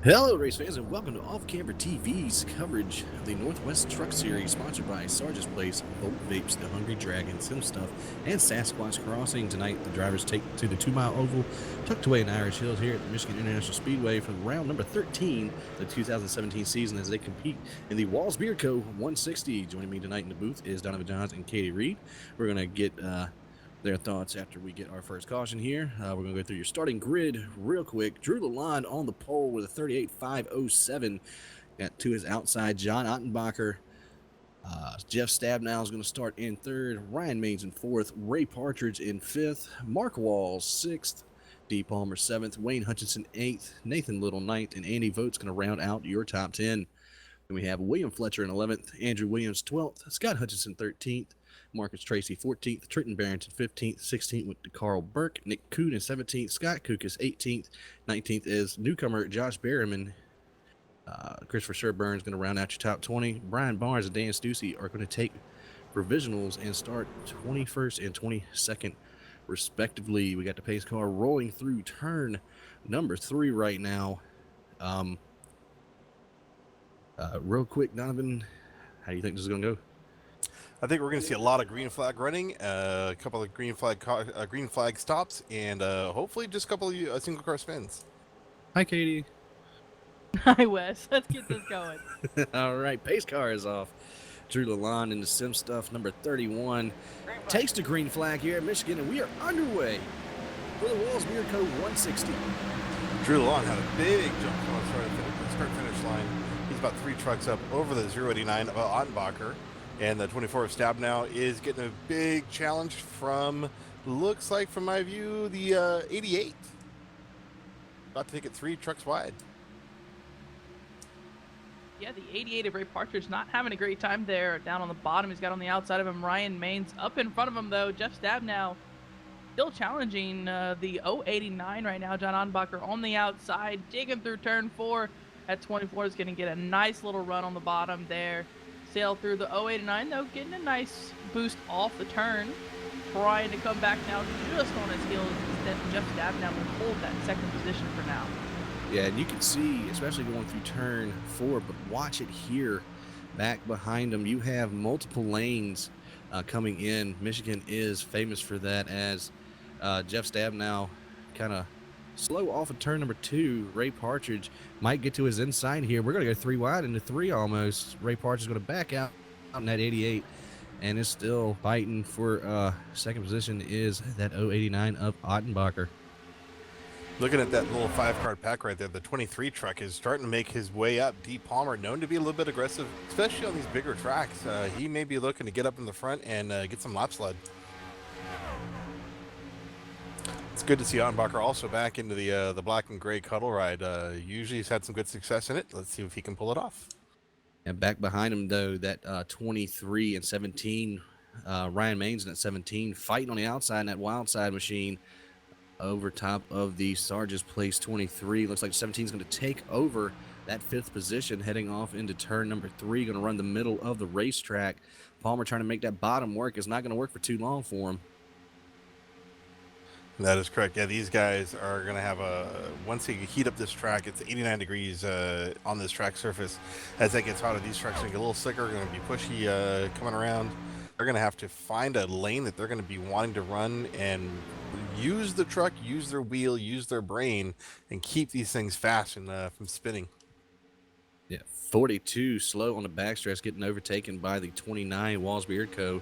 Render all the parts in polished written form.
Hello, race fans, and welcome to Off Camber TV's coverage of the Northwest Truck Series, sponsored by Sarge's Place, Volt Vapes, The Hungry Dragon, Sim Stuff, and Sasquatch Crossing. Tonight, the drivers take to the 2-mile oval, tucked away in Irish Hills here at the Michigan International Speedway for round number 13 of the 2017 season as they compete in the Walz Beer Co. 160. Joining me tonight in the booth is Donovan Johns and Katie Reed. We're going to get their thoughts after we get our first caution here. We're going to go through your starting grid real quick. Drew Lalonde on the pole with a 38.507. Got to his outside, John Ottenbacher. Jeff Stabnow is going to start in third. Ryan Maines in fourth. Ray Partridge in fifth. Mark Walz sixth. D. Palmer seventh. Wayne Hutchinson eighth. Nathan Little ninth. And Andy Vote's going to round out your top 10. Then we have William Fletcher in 11th. Andrew Williams 12th. Scott Hutchinson 13th. Marcus Tracy 14th, Trenton Barrington 15th, 16th with Carl Burke, Nick Coon in 17th, Scott Kukas 18th, 19th is newcomer Josh Berriman. Christopher Sherburne's going to round out your top 20. Brian Barnes and Dan Stussy are going to take provisionals and start 21st and 22nd respectively. We got the pace car rolling through turn number 3 right now. Real quick, Donovan, how do you think this is going to go? I think we're going to see a lot of green flag running, a couple of green flag stops, and hopefully just a couple of single car spins. Hi, Katie. Hi, Wes. Let's get this going. All right, pace car is off. Drew Lalonde in the Sim Stuff number 31 takes the green flag here in Michigan, and we are underway for the Walz Beer Co. 160. Drew Lalonde had a big jump from the start-finish line. He's about 3 trucks up over the 089 of Ottenbacher. And the 24 of Stabnow is getting a big challenge from, looks like from my view, the 88. About to take it 3 trucks wide. Yeah, the 88 of Ray Partridge not having a great time there. Down on the bottom, he's got on the outside of him Ryan Maines. Up in front of him, though, Jeff Stabnow still challenging the 089 right now. John Ottenbacher on the outside, digging through turn 4. At 24 is going to get a nice little run on the bottom there. Sail through the 089, though, getting a nice boost off the turn. Trying to come back now just on his heels. Jeff Stabnow will hold that second position for now. Yeah, and you can see, especially going through turn 4, but watch it here. Back behind him, you have multiple lanes coming in. Michigan is famous for that, as Jeff Stabnow kind of slow off of turn number 2. Ray Partridge might get to his inside here. We're going to go 3 wide into 3 almost. Ray Partridge is going to back out on that 88 and is still fighting for second position is that 089 of Ottenbacher. Looking at that little 5-card pack right there, the 23 truck is starting to make his way up. D. Palmer, known to be a little bit aggressive, especially on these bigger tracks. He may be looking to get up in the front and get some lap sled. It's good to see Ottenbacher also back into the black and gray cuddle ride. Usually he's had some good success in it. Let's see if he can pull it off. And back behind him, though, that 23 and 17, Ryan Maines in that 17, fighting on the outside in that wild side machine over top of the Sarge's Place 23. Looks like 17 is going to take over that 5th position, heading off into turn number 3, going to run the middle of the racetrack. Palmer trying to make that bottom work. Is not going to work for too long for him. That is correct. Yeah, these guys are going to have once they heat up this track, it's 89 degrees on this track surface. As that gets hotter, these trucks are going to get a little slicker, going to be pushy coming around. They're going to have to find a lane that they're going to be wanting to run and use the truck, use their wheel, use their brain, and keep these things fast and from spinning. Yeah, 42 slow on the backstretch, getting overtaken by the 29 Walz Beer Co.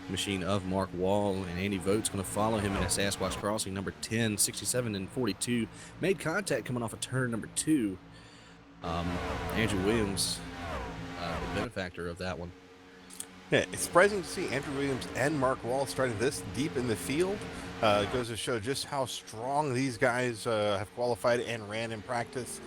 machine of Mark Wall, and Andy Vote's going to follow him in a Sasquatch Crossing number 10, 67 and 42. Made contact coming off of turn number 2. Andrew Williams, the benefactor of that one. Yeah, it's surprising to see Andrew Williams and Mark Wall starting this deep in the field. It goes to show just how strong these guys have qualified and ran in practice.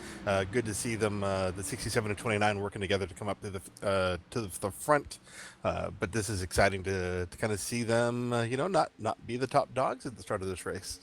Good to see them, the 67 and 29, working together to come up to the front. But this is exciting to kind of see them, not be the top dogs at the start of this race.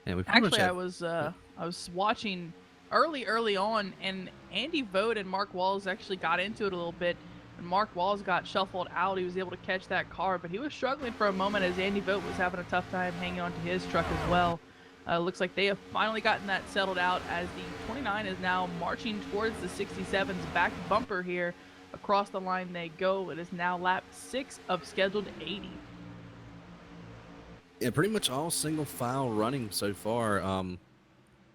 Yeah, Actually, I was watching early on, and Andy Vote and Mark Walz actually got into it a little bit. And Mark Walz got shuffled out. He was able to catch that car, but he was struggling for a moment as Andy Vote was having a tough time hanging on to his truck as well. Looks like they have finally gotten that settled out as the 29 is now marching towards the 67's back bumper here. Across the line they go. It is now lap 6 of scheduled 80. Yeah, pretty much all single file running so far.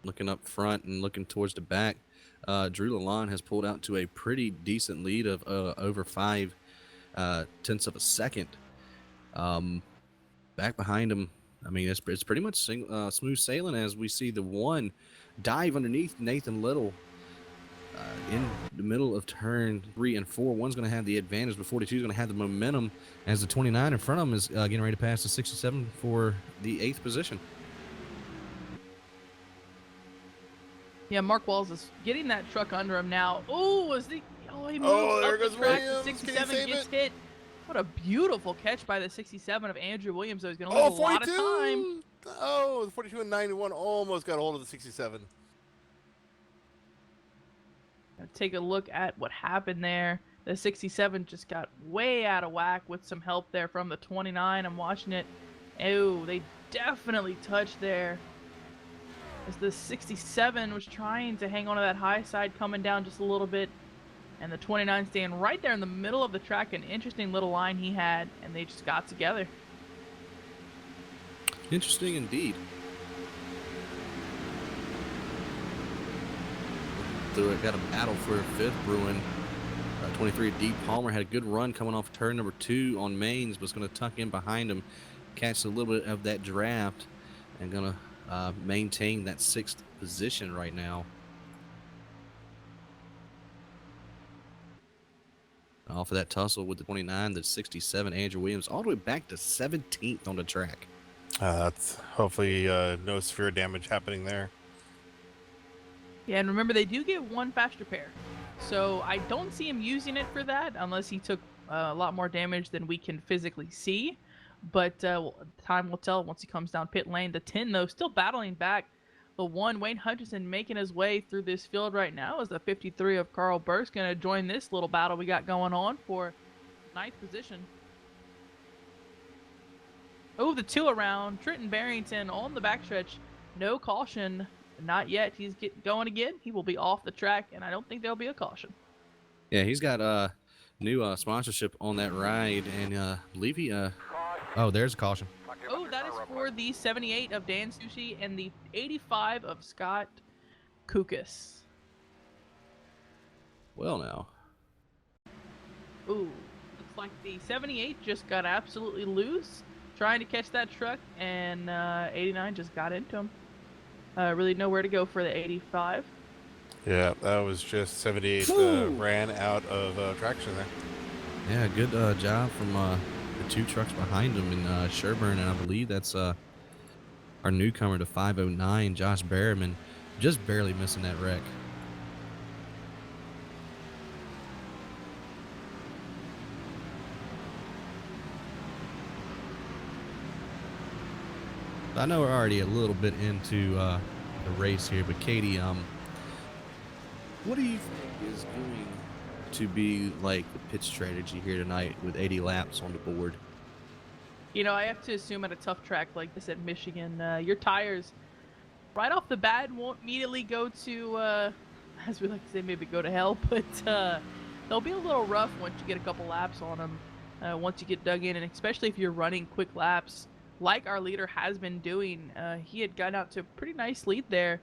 Looking up front and looking towards the back, Drew Lalonde has pulled out to a pretty decent lead of over 5 tenths of a second. Back behind him, I mean, it's pretty much smooth sailing as we see the 1 dive underneath Nathan Little in the middle of turn 3 and 4. 1's going to have the advantage, but 42 is going to have the momentum as the 29 in front of him is getting ready to pass the 67 for the 8th position. Yeah, Mark Walz is getting that truck under him now. He moves there up goes the track. Williams. The Can he 67 save gets it? hit. What a beautiful catch by the 67 of Andrew Williams. So he's going to lose a lot of time. Oh, the 42 and 91 almost got a hold of the 67. Take a look at what happened there. The 67 just got way out of whack with some help there from the 29. I'm watching it. Oh, they definitely touched there. As the 67 was trying to hang on to that high side, coming down just a little bit. And the 29 staying right there in the middle of the track. An interesting little line he had, and they just got together. Interesting indeed. Through it, got a battle for 5th brewing. 23 Deep Palmer had a good run coming off turn number 2 on mains, but was going to tuck in behind him, catch a little bit of that draft, and going to maintain that 6th position right now. Off of that tussle with the 29, the 67 Andrew Williams, all the way back to 17th on the track. That's hopefully no severe damage happening there. Yeah, and remember, they do get 1 fast repair. So I don't see him using it for that unless he took a lot more damage than we can physically see. But time will tell once he comes down pit lane. The 10, though, still battling back. The 1, Wayne Hutchinson, making his way through this field right now as the 53 of Carl Burke's going to join this little battle we got going on for 9th position. Oh, the 2 around. Trenton Barrington on the backstretch. No caution. Not yet. He's going again. He will be off the track, and I don't think there'll be a caution. Yeah, he's got new sponsorship on that ride, and I believe he oh, there's a caution. Oh, that is for the 78 of Dan Sushi and the 85 of Scott Kukas. Well, now. Ooh, looks like the 78 just got absolutely loose, trying to catch that truck, and 89 just got into him. Really nowhere to go for the 85. Yeah, that was just 78 ran out of traction there. Yeah, good job from the 2 trucks behind him in Sherburne, and I believe that's our newcomer to 509, Josh Berriman, just barely missing that wreck. I know we're already a little bit into the race here, but Katie, what do you think is going to be like the pit strategy here tonight with 80 laps on the board? You know, I have to assume at a tough track like this at Michigan, your tires right off the bat won't immediately go to, as we like to say, maybe go to hell, but they'll be a little rough once you get a couple laps on them, once you get dug in, and especially if you're running quick laps. Like our leader has been doing. He had gotten out to a pretty nice lead there.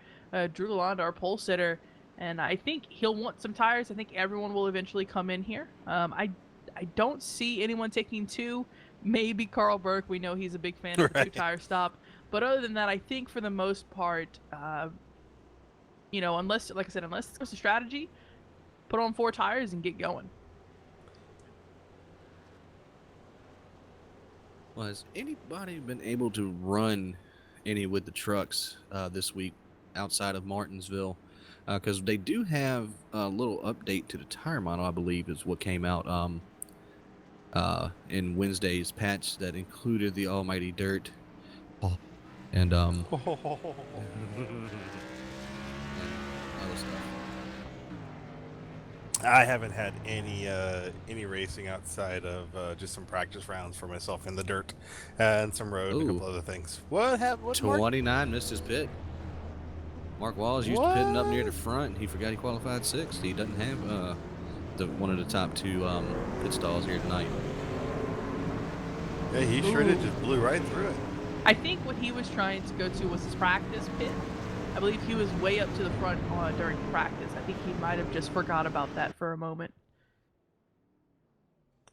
Drew Lalonde, our pole sitter, and I think he'll want some tires. I think everyone will eventually come in here. I don't see anyone taking 2. Maybe Carl Burke. We know he's a big fan of the 2-tire stop. But other than that, I think for the most part, you know, unless, like I said, unless it's a strategy, put on 4 tires and get going. Well, has anybody been able to run any with the trucks this week outside of Martinsville? Because they do have a little update to the tire model, I believe, is what came out in Wednesday's patch that included the almighty dirt. And other stuff. I haven't had any racing outside of just some practice rounds for myself in the dirt and some road and a Ooh, couple other things. What happened? What, Mark? 29 missed his pit. Mark Walz used to pitting up near the What? front. He forgot he qualified sixth. He doesn't have one of the top two pit stalls here tonight. Yeah, he sure did. Ooh. Just blew right through it. I think what he was trying to go to was his practice pit. I believe he was way up to the front during practice. I think he might have just forgot about that for a moment.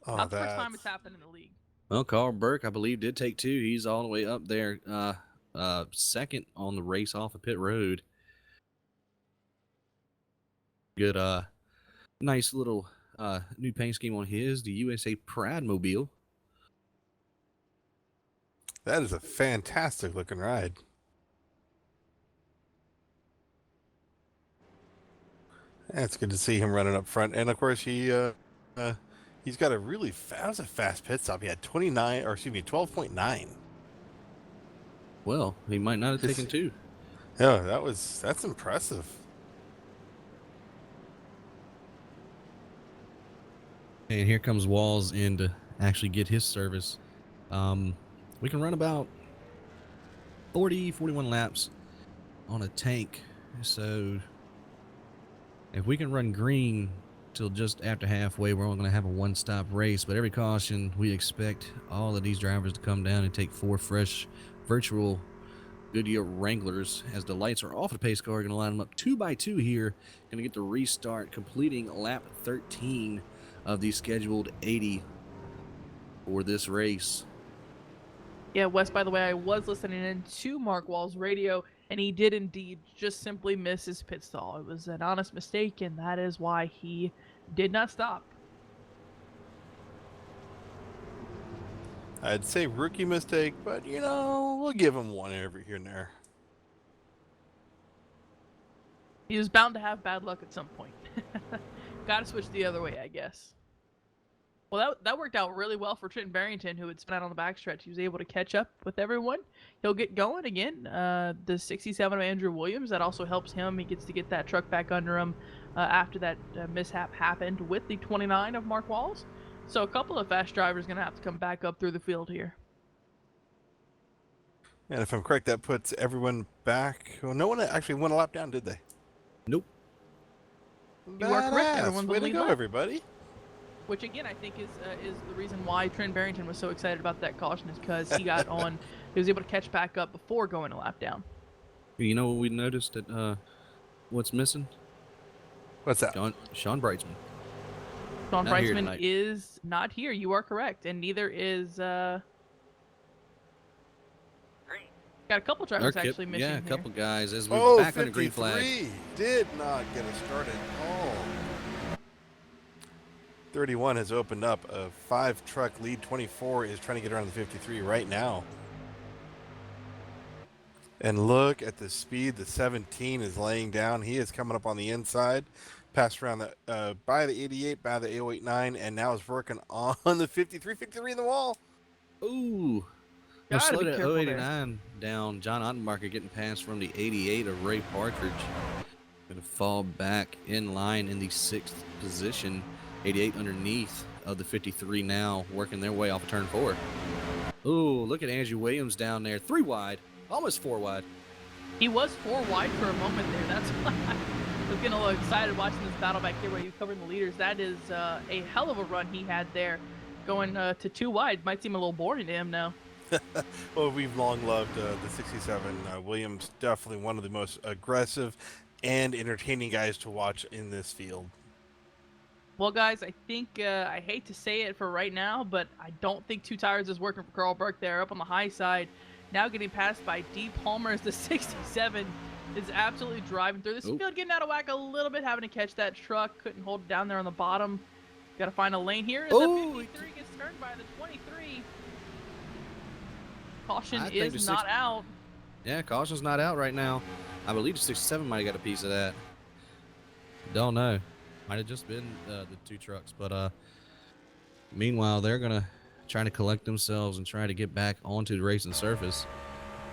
Oh, Not the first time it's happened in the league. Well, Carl Burke, I believe, did take two. He's all the way up there, second on the race off of pit road. Good, nice little new paint scheme on his, the USA Pride Mobile. That is a fantastic looking ride. It's good to see him running up front, and of course he's got a really fast pit stop. He had 12.9. Well, he might not have taken two. Yeah, that's impressive. And here comes Walz in to actually get his service. We can run about 41 laps on a tank. So if we can run green till just after halfway, we're only going to have a one-stop race. But every caution, we expect all of these drivers to come down and take 4 fresh virtual Goodyear Wranglers. As the lights are off the pace car, we're going to line them up 2 by 2 here. Going to get the restart, completing lap 13 of the scheduled 80 for this race. Yeah, Wes, by the way, I was listening in to Mark Wall's radio, and he did indeed just simply miss his pit stall. It was an honest mistake, and that is why he did not stop. I'd say rookie mistake, but we'll give him one every here and there. He was bound to have bad luck at some point. Gotta switch the other way, I guess. Well, that worked out really well for Trenton Barrington, who had spun out on the backstretch. He was able to catch up with everyone. He'll get going again. The 67 of Andrew Williams, that also helps him. He gets to get that truck back under him after that mishap happened with the 29 of Mark Walz. So a couple of fast drivers going to have to come back up through the field here. And if I'm correct, that puts everyone back. Well, no one actually won a lap down, did they? Nope. You are correct. Badass. Everyone's Way on to the go, lead lap. everybody. Which again, I think is the reason why Trent Barrington was so excited about that caution, is because he got on, he was able to catch back up before going a lap down. You know what we noticed that what's missing? What's that? Sean Brightsman. Sean Not here Brightsman tonight. is not here. You are correct, and neither is. Got a couple drivers actually missing. Yeah, a here. couple guys as we're back on the green 53 flag. did not get us started. Oh. 31 has opened up a 5-truck lead. 24 is trying to get around the 53 right now. And look at the speed the 17 is laying down. He is coming up on the inside, passed around the by the 88, by the 089, and now is working on the 53 in the wall. Ooh. Now Gotta slow be that careful 089 down. John Ottenbarker getting passed from the 88 of Ray Partridge. Going to fall back in line in the 6th position. 88 underneath of the 53 now, working their way off of turn 4. Ooh, look at Andrew Williams down there. 3 wide, almost 4 wide. He was 4 wide for a moment there. That's why I was getting a little excited watching this battle back here where he was covering the leaders. That is a hell of a run he had there. Going to 2 wide might seem a little boring to him now. Well, we've long loved the 67. Williams, definitely one of the most aggressive and entertaining guys to watch in this field. Well, guys, I think I hate to say it for right now, but I don't think 2 tires is working for Carl Burke there up on the high side. Now getting passed by D. Palmer as the 67 is absolutely driving through this field, getting out of whack a little bit, having to catch that truck. Couldn't hold it down there on the bottom. Got to find a lane here. As the 53 gets turned by the 23. Caution is not out. Yeah, caution's not out right now. I believe the 67 might have got a piece of that. Don't know. Might have just been the 2 trucks, but meanwhile they're gonna try to collect themselves and try to get back onto the racing surface.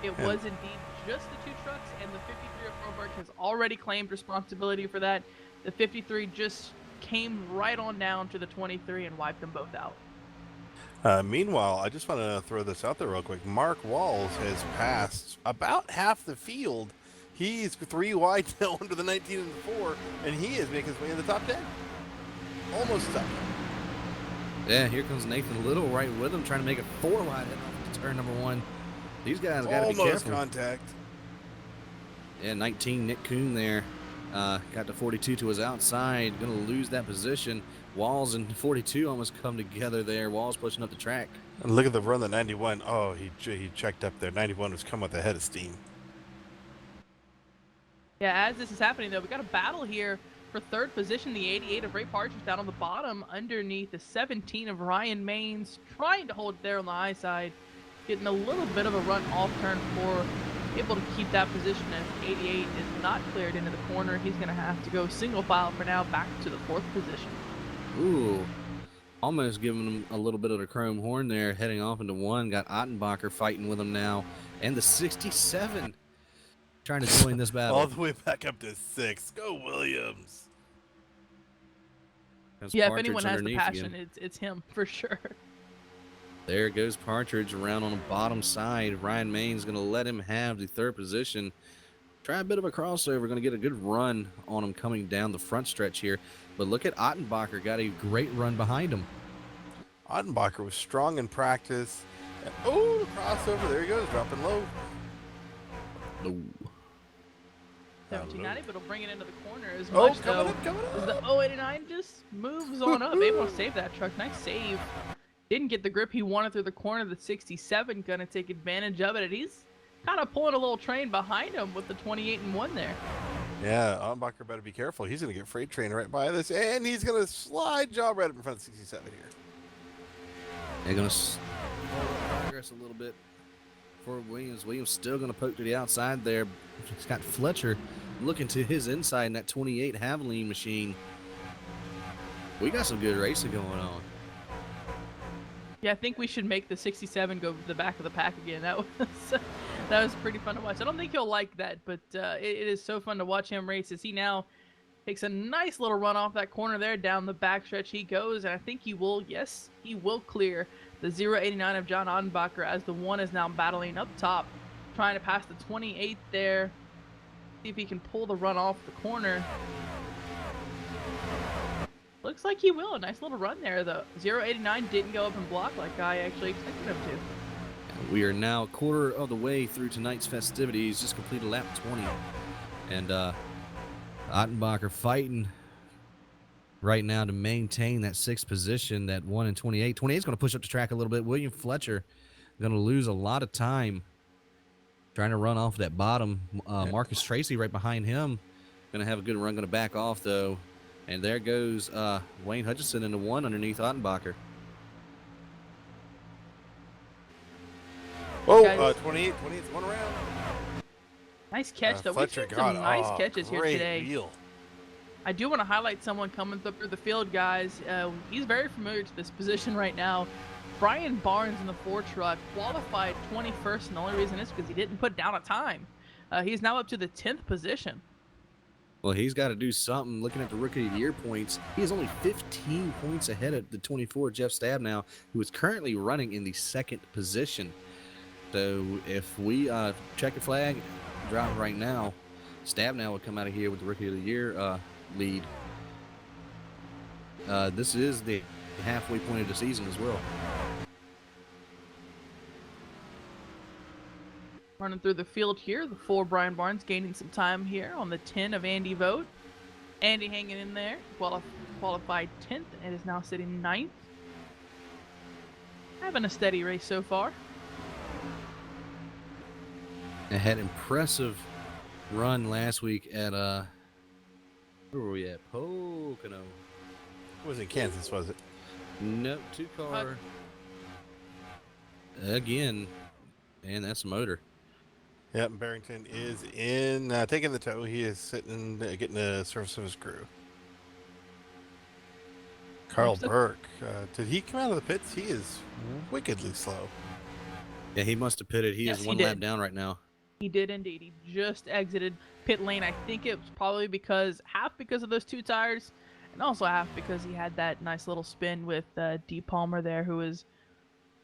It was indeed just the 2 trucks, and the 53 of Froberg has already claimed responsibility for that. The 53 just came right on down to the 23 and wiped them both out. Meanwhile, I just want to throw this out there real quick. Mark Walz has passed about half the field. He's 3 wide now under the 19 and the 4, and he is making his way in the top 10. Almost top 10. Yeah, here comes Nathan Little right with him, trying to make it 4 wide heading off to turn number 1. These guys got to be Almost careful. contact. Yeah, 19, Nick Kuhn there. Got to 42 to his outside. Going to lose that position. Walz and 42 almost come together there. Walz pushing up the track. And look at the run that 91. Oh, he checked up there. 91 was coming with a head of steam. Yeah, as this is happening, though, we got a battle here for 3rd position. The 88 of Ray Partridge down on the bottom underneath the 17 of Ryan Maines, trying to hold there on the high side. Getting a little bit of a run off turn 4. Able to keep that position as 88 is not cleared into the corner. He's going to have to go single file for now back to the 4th position. Ooh, almost giving him a little bit of the chrome horn there, heading off into 1. Got Ottenbacher fighting with him now. And the 67 trying to join this battle. All the way back up to 6. Go Williams. There's Yeah, if Partridge anyone has the underneath passion, again. it's him for sure. There goes Partridge around on the bottom side. Ryan Maines going to let him have the 3rd position. Try a bit of a crossover. Going to get a good run on him coming down the front stretch here. But look at Ottenbacher. Got a great run behind him. Ottenbacher was strong in practice. And, oh, the crossover. There he goes, dropping low. No. 1790, but he'll bring it into the corner as Oh, much coming though up, coming as up. the 089 just moves on up, able to save that truck. Nice save. Didn't get the grip he wanted through the corner. The 67 gonna take advantage of it, and he's kind of pulling a little train behind him with the 28 and 1 there. Yeah, Ottenbacher better be careful. He's going to get freight train right by this, and he's going to slide job right up in front of 67 here. They're going to slow progress a little bit for Williams. Williams still going to poke to the outside there. He's got Fletcher looking to his inside in that 28 Haviline machine. We got some good racing going on. Yeah, I think we should make the 67 go to the back of the pack again. That was pretty fun to watch. I don't think he'll like that, but it is so fun to watch him race as he now takes a nice little run off that corner there. Down the backstretch he goes, and I think he will, yes, he will clear the 089 of John Ottenbacher as the 1 is now battling up top, trying to pass the 28 there. See if he can pull the run off the corner. Looks like he will. A nice little run there. The 089 didn't go up and block like I actually expected him to. We are now a quarter of the way through tonight's festivities. Just completed lap 20. And Ottenbacher fighting right now to maintain that 6th position, that 1 and 28. 28 is going to push up the track a little bit. William Fletcher going to lose a lot of time trying to run off that bottom. Marcus Tracy right behind him. Going to have a good run. Going to back off, though. And there goes Wayne Hutchison into 1 underneath Ottenbacher. Oh, Guys. 28's 1 around. Nice catch, though. We've Fletcher seen some got nice catches here great today. wheel. I do want to highlight someone coming through the field, guys. He's very familiar to this position right now. Brian Barnes in the 4 truck qualified 21st, and the only reason is because he didn't put down a time. He's now up to the 10th position. Well, he's got to do something. Looking at the Rookie of the Year points, he is only 15 points ahead of the 24 Jeff Stabnow, who is currently running in the 2nd position. So if we check a flag, drop right now, Stabnow would come out of here with the Rookie of the Year lead. This is the halfway point of the season as well. Running through the field here, the 4 Brian Barnes gaining some time here on the 10 of Andy Vogt. Andy hanging in there, qualified 10th and is now sitting 9th. Having a steady race so far. They had impressive run last week at where were we at? Pocono. It wasn't Kansas, was it? Nope, 2-car again, and that's a motor. Yep, Barrington is in, taking the tow. He is sitting, getting the service of his crew. Carl Burke, did he come out of the pits? He is wickedly slow. Yeah, he must have pitted. He Yes, is he 1 did. lap down right now. He did indeed. He just exited pit lane. I think it was probably because of those 2 tires, and also half because he had that nice little spin with D. Palmer there, who is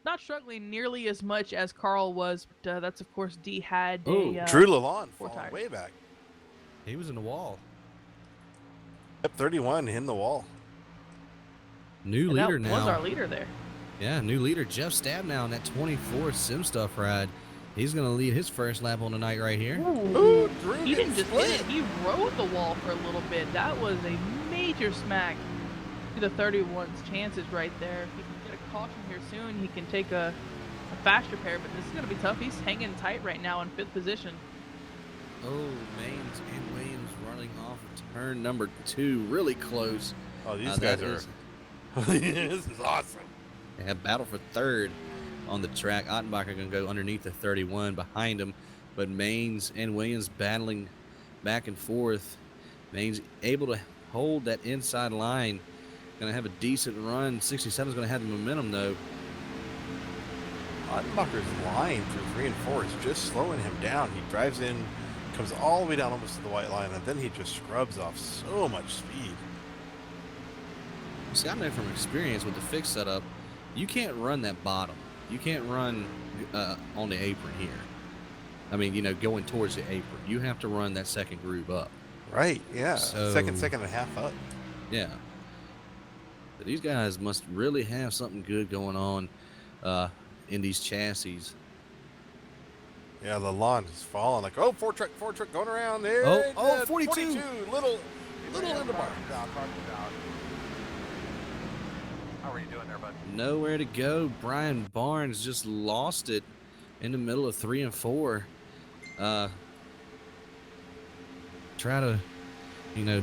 not struggling nearly as much as Carl was. But that's, of course, D had Oh, a Drew Lalonde four falling tires. way back. he was in the wall. Yep, 31 in the wall. New And leader that now. was our leader there. Yeah, new leader Jeff Stabnow in that 24 sim stuff ride. He's going to lead his first lap on the night right here. Ooh, Drew He didn't getting just split. hit it, he rode the wall for a little bit. That was a major smack to the 31's chances right there. If he can get a caution here soon, he can take a faster pair, but this is going to be tough. He's hanging tight right now in 5th position. Oh, Maines and Williams running off of turn number 2. Really close. Oh, these guys are. This is awesome. They have battle for 3rd on the track. Ottenbacher going to go underneath the 31 behind him, but Maines and Williams battling back and forth. Maines able to hold that inside line. Going to have a decent run. 67 is going to have the momentum though. Ottenbacher's line through 3 and 4 is just slowing him down. He drives in, comes all the way down almost to the white line, and then he just scrubs off so much speed. See, I know from experience with the fixed setup, you can't run that bottom. You can't run on the apron here. I mean, going towards the apron. You have to run that second groove up. Right, yeah. So- second and a half up. Yeah. But these guys must really have something good going on in these chassis. Yeah, Lalonde is falling. Like, oh, four truck going around there. Oh, 42. Little in the bar. How are you doing there, bud? Nowhere to go. Brian Barnes just lost it in the middle of 3 and 4. Try to,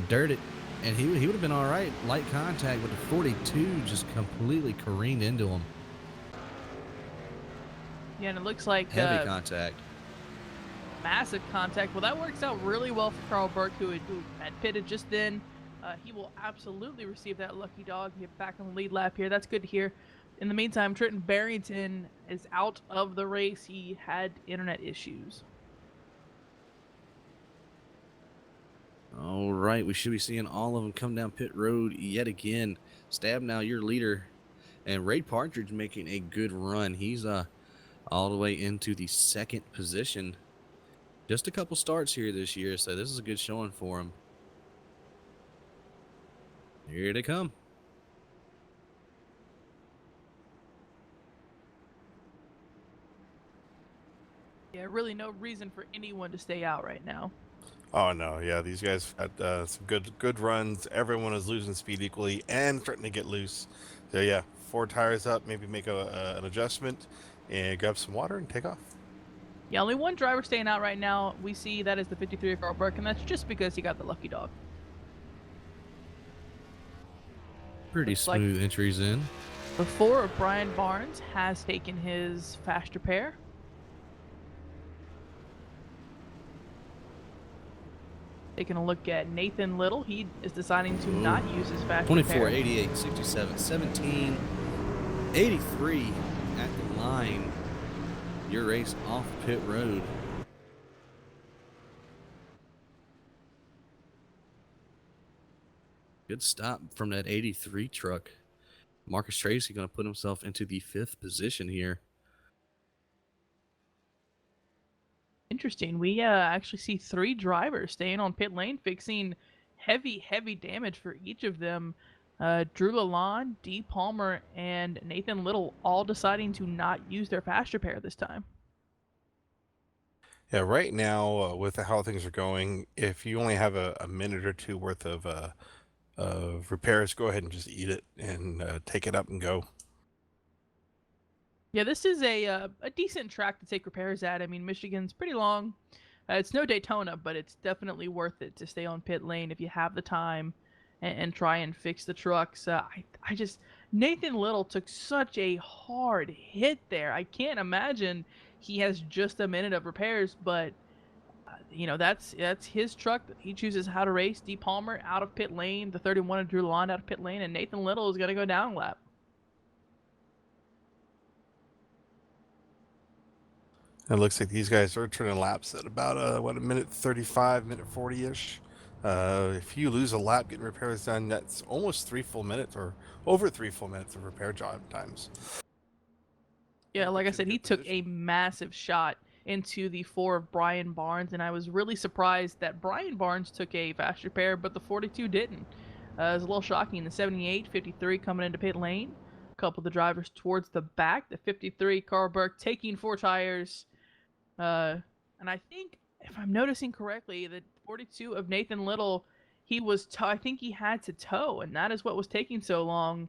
dirt it. And he would have been all right. Light contact with the 42 just completely careened into him. Yeah, and it looks like Heavy contact. massive contact. Well, that works out really well for Carl Burke, who had pitted just then. He will absolutely receive that lucky dog. Get back on the lead lap here. That's good to hear. In the meantime, Trenton Barrington is out of the race. He had internet issues. All right, we should be seeing all of them come down pit road yet again. Stabnow, your leader, and Ray Partridge making a good run. He's all the way into the 2nd position. Just a couple starts here this year, so this is a good showing for him. Here they come. Yeah, really no reason for anyone to stay out right now. Oh no, yeah, these guys had some good runs. Everyone is losing speed equally and threatening to get loose. So yeah, 4 tires up, maybe make an adjustment and grab some water and take off. Yeah, only one driver staying out right now. We see that is the 53 of Carl Burke, and that's just because he got the lucky dog. Pretty Looks like- smooth entries in. Before, Brian Barnes has taken his faster pair. Taking a look at Nathan Little. He is deciding to not use his faster 24, pair. 88, 67, 17, 83 at the line. Your race off pit road. Good stop from that 83 truck. Marcus Tracy going to put himself into the 5th position here. Interesting. We actually see 3 drivers staying on pit lane, fixing heavy damage for each of them. Drew Lalonde, D. Palmer, and Nathan Little all deciding to not use their faster pair this time. Yeah, right now with how things are going, if you only have a minute or 2 worth of repairs, go ahead and just eat it and take it up and go. Yeah, this is a decent track to take repairs at. I mean, Michigan's pretty long. It's no Daytona, but it's definitely worth it to stay on pit lane if you have the time and try and fix the trucks. Nathan Little took such a hard hit there. I can't imagine he has just a minute of repairs, but that's his truck. He chooses how to race. D. Palmer out of pit lane, the 31 of Drew Lalonde out of pit lane, and Nathan Little is going to go down a lap. It looks like these guys are turning laps at about a minute 35, minute 40-ish. If you lose a lap getting repairs done, that's almost 3 full minutes or over 3 full minutes of repair job times. Yeah, like I Puts you said, in he good took a position. massive shot into the 4 of Brian Barnes, and I was really surprised that Brian Barnes took a fast repair, but the 42 didn't. It was a little shocking. The 78, 53 coming into pit lane. A couple of the drivers towards the back. The 53, Carl Burke, taking 4 tires. And I think, if I'm noticing correctly, the 42 of Nathan Little, I think he had to tow, and that is what was taking so long.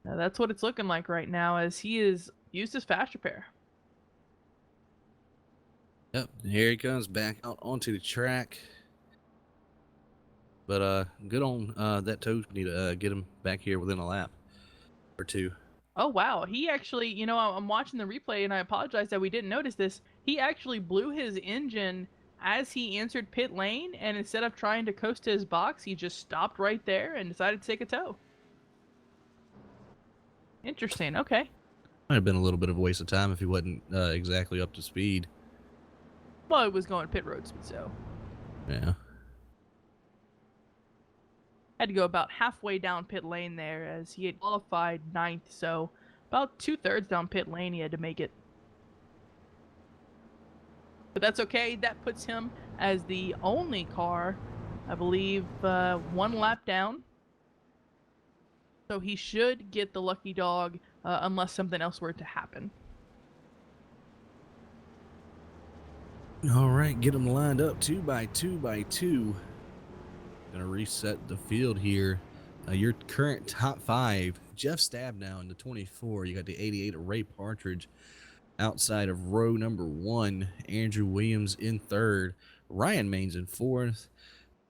That's what it's looking like right now, as he is used his fast repair. Yep, here he comes back out onto the track. But good on that tow. Need to get him back here within a lap or two. Oh, wow. He actually, I'm watching the replay, and I apologize that we didn't notice this. He actually blew his engine as he entered pit lane, and instead of trying to coast to his box, he just stopped right there and decided to take a tow. Interesting. Okay. Might have been a little bit of a waste of time if he wasn't exactly up to speed. Well, it was going pit road speed, so Yeah. had to go about halfway down pit lane there, as he had qualified 9th, so about 2/3 down pit lane he had to make it. But that's okay. That puts him as the only car, I believe, 1 lap down. So he should get the lucky dog unless something else were to happen. All right, get them lined up 2 by 2 by 2. Gonna reset the field here. Your current top 5: Jeff Stabnow in the 24. You got the 88 of Ray Partridge outside of row number 1. Andrew Williams in 3rd. Ryan Maines in 4th.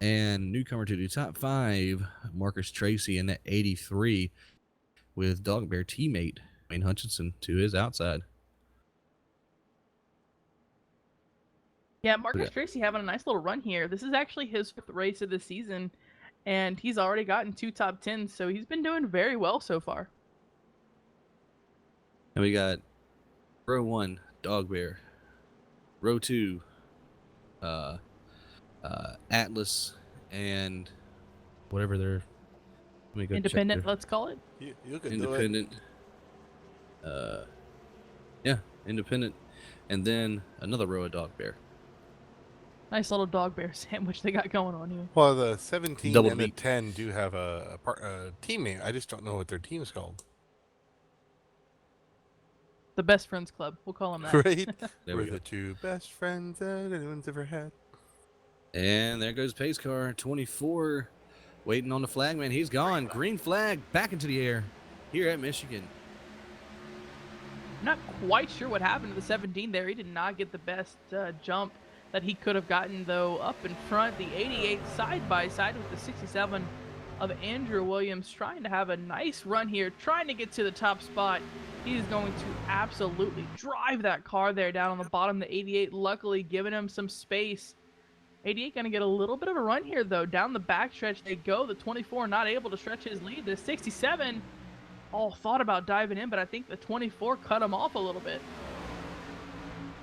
And newcomer to the top 5, Marcus Tracy in that 83 with Dog Bear teammate Wayne Hutchinson to his outside. Yeah, Marcus Tracy having a nice little run here. This is actually his 5th race of the season, and he's already gotten 2 top 10s, so he's been doing very well so far. And we got row 1, Dog Bear. Row 2, Atlas and whatever they're. Let me go Independent, check their, let's call it. You can Independent. Yeah, Independent. And then another row of Dog Bear. Nice little dog bear sandwich they got going on here. Well, the 17 Double and the beat. 10 do have a teammate. I just don't know what their team's called. The Best Friends Club, we'll call them that. Right? There We're we go. the 2 best friends that anyone's ever had. And there goes pace car 24, waiting on the flag man. He's gone. Green flag back into the air here at Michigan. Not quite sure what happened to the 17 there. He did not get the best jump that he could have gotten, though. Up in front, the 88 side by side with the 67 of Andrew Williams, trying to have a nice run here, trying to get to the top spot. He is going to absolutely drive that car there down on the bottom. The 88 luckily giving him some space. 88 going to get a little bit of a run here, though. Down the backstretch they go. The 24 not able to stretch his lead. The 67 thought about diving in, but I think the 24 cut him off a little bit.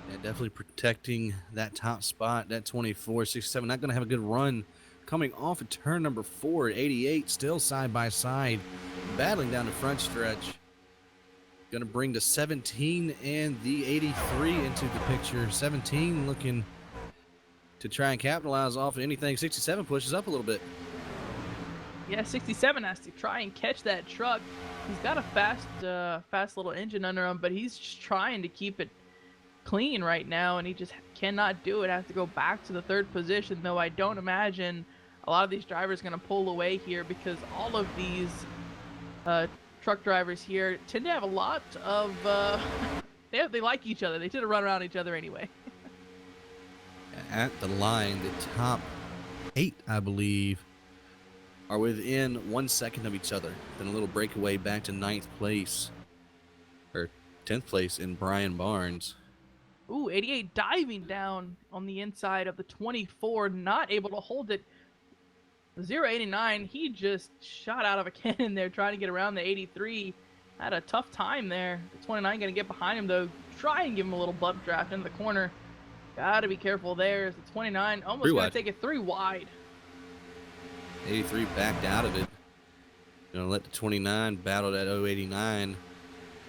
Yeah, definitely protecting that top spot. That 24, 67 not going to have a good run coming off of turn number 4. 88 still side by side, battling down the front stretch. Going to bring the 17 and the 83 into the picture. 17 looking to try and capitalize off of anything. 67 pushes up a little bit. Yeah, 67 has to try and catch that truck. He's got a fast little engine under him, but he's just trying to keep it clean right now, and he just cannot do it. Has to go back to the 3rd position, though I don't imagine a lot of these drivers are going to pull away here, because all of these truck drivers here tend to have a lot of they like each other. They tend to run around each other anyway. At the line, the top 8, I believe, are within 1 second of each other. Then a little breakaway back to 9th place, or 10th place in Brian Barnes. Ooh, 88 diving down on the inside of the 24, not able to hold it. The 089, he just shot out of a cannon there trying to get around the 83. Had a tough time there. The 29 going to get behind him, though. Try and give him a little bump draft in the corner. Gotta be careful there as the 29 almost Three gonna wide. take it 3 wide. 83 backed out of it. Gonna let the 29 battle that 089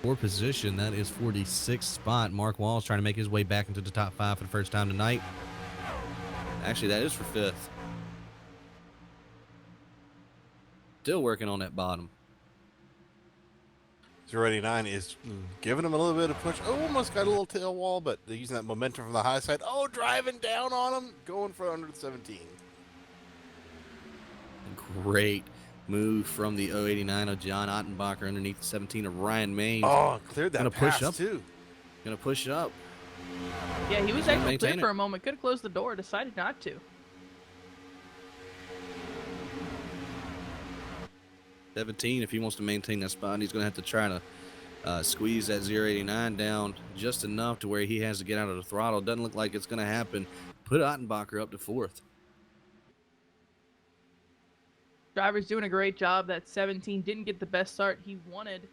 for position. That is 46th spot. Mark Walz trying to make his way back into the top 5 for the first time tonight. Actually, that is for 5th. Still working on that bottom. 089 is giving him a little bit of push. Oh, almost got a little tail wall, but they're using that momentum from the high side. Oh, driving down on him, going for under the 17. Great move from the 089 of John Ottenbacher underneath the 17 of Ryan Maines. Oh, cleared that Gonna pass push up. too. Gonna push up. Yeah, he was Gonna actually maintain clear for it. a moment. Could have closed the door, decided not to. 17, if he wants to maintain that spot, he's gonna have to try to squeeze that 089 down just enough to where he has to get out of the throttle. Doesn't look like it's gonna happen. Put Ottenbacher up to 4th. Driver's doing a great job. That 17 didn't get the best start he wanted,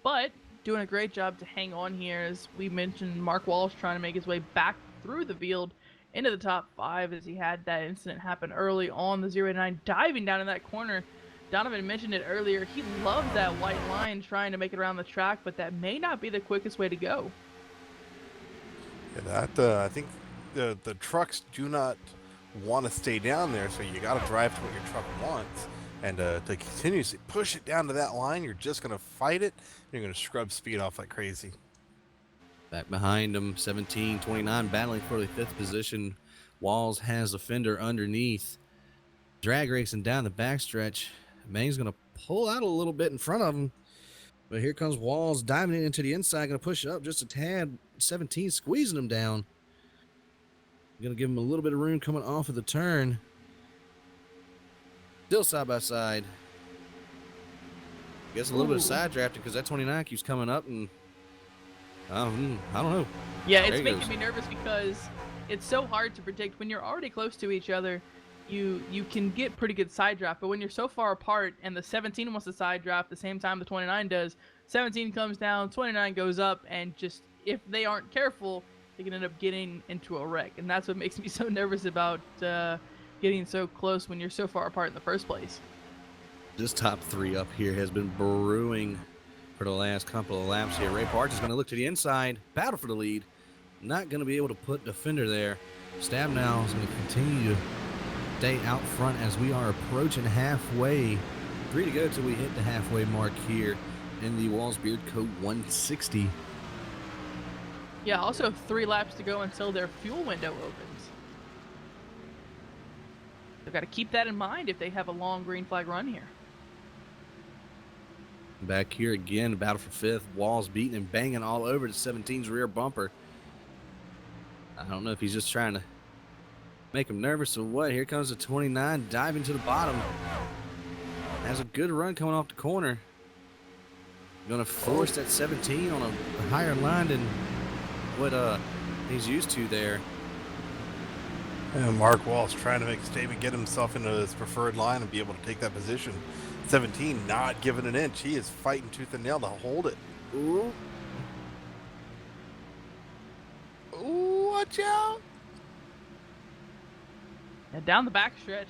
but doing a great job to hang on here. As we mentioned, Mark Walsh trying to make his way back through the field into the top 5 as he had that incident happen early on. The 089 diving down in that corner. Donovan mentioned it earlier. He loves that white line trying to make it around the track, but that may not be the quickest way to go. Yeah, that I think the trucks do not want to stay down there, so you got to drive to what your truck wants. And to continuously push it down to that line, you're just going to fight it. You're going to scrub speed off like crazy. Back behind him, 17, 29, battling for the 5th position. Walz has a fender underneath. Drag racing down the backstretch. Maine's going to pull out a little bit in front of him. But here comes Walz diving into the inside, going to push up just a tad. 17 squeezing him down. Going to give him a little bit of room coming off of the turn. Still side by side. Guess a little bit of side drafting because that 29 keeps coming up, and I don't know. Yeah, There it's he making goes. me nervous because it's so hard to predict. When you're already close to each other, you can get pretty good side draft, but when you're so far apart and the 17 wants to side draft the same time the 29 does, 17 comes down, 29 goes up, and just if they aren't careful, they can end up getting into a wreck. And that's what makes me so nervous about getting so close when you're so far apart in the first place. This top 3 up here has been brewing for the last couple of laps here. Ray Parch is going to look to the inside, battle for the lead. Not going to be able to put the fender there. Stab now is going to continue to stay out front as we are approaching halfway. 3 to go till we hit the halfway mark here in the Walz Beard Code 160. Yeah, also 3 laps to go until their fuel window opens. They've got to keep that in mind if they have a long green flag run here. Back here again, battle for 5th. Walz beating and banging all over the 17's rear bumper. I don't know if he's just trying to make him nervous or what. Here comes the 29 diving to the bottom. Has a good run coming off the corner. Gonna force that 17 on a higher line than what he's used to there. And Mark Walsh trying to make a statement, get himself into his preferred line and be able to take that position. 17 not giving an inch. He is fighting tooth and nail to hold it. Ooh. Ooh, watch out. Now down the backstretch,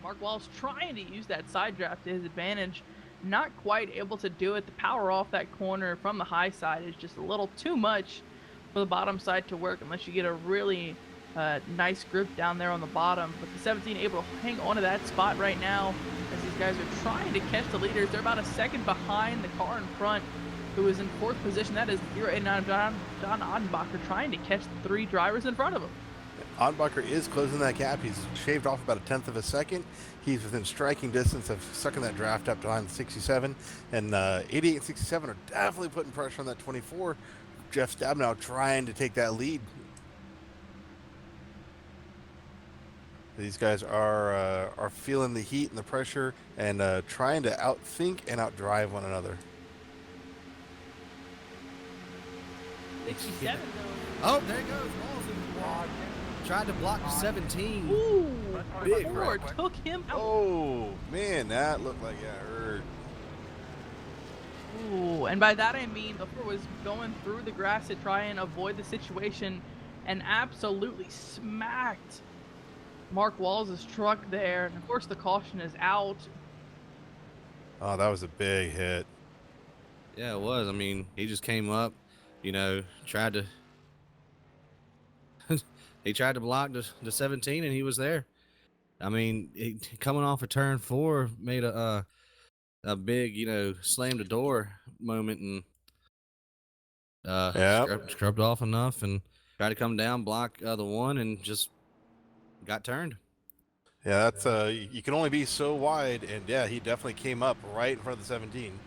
Mark Walsh trying to use that side draft to his advantage. Not quite able to do it. The power off that corner from the high side is just a little too much for the bottom side to work unless you get a really nice grip down there on the bottom. But the 17 able to hang on to that spot right now as these guys are trying to catch the leaders. They're about a second behind the car in front, who is in 4th position. That is 089 John Ottenbacher trying to catch the 3 drivers in front of him. Ottenbacher is closing that gap. He's shaved off about a 1/10 of a second. He's within striking distance of sucking that draft up behind the 67. And 88 and 67 are definitely putting pressure on that 24. Jeff Stabnow trying to take that lead. These guys are feeling the heat and the pressure and trying to outthink and outdrive one another. 67 though. Oh, there he goes. Walz tried to block the 17. Ooh, Big Ford right. took him out. Oh, man, that looked like it hurt. Ooh, and by that I mean the Ford was going through the grass to try and avoid the situation. and absolutely smacked Mark Walz's truck there. And of course, the caution is out. Oh, that was a big hit. Yeah, it was. I mean, he just came up, tried to he tried to block the 17, and he was there. I mean, coming off of turn 4 made a big, slam the door moment, and Yeah. scrubbed off enough and tried to come down, block the one, and just got turned. Yeah, that's you can only be so wide, and yeah, he definitely came up right in front of the 17.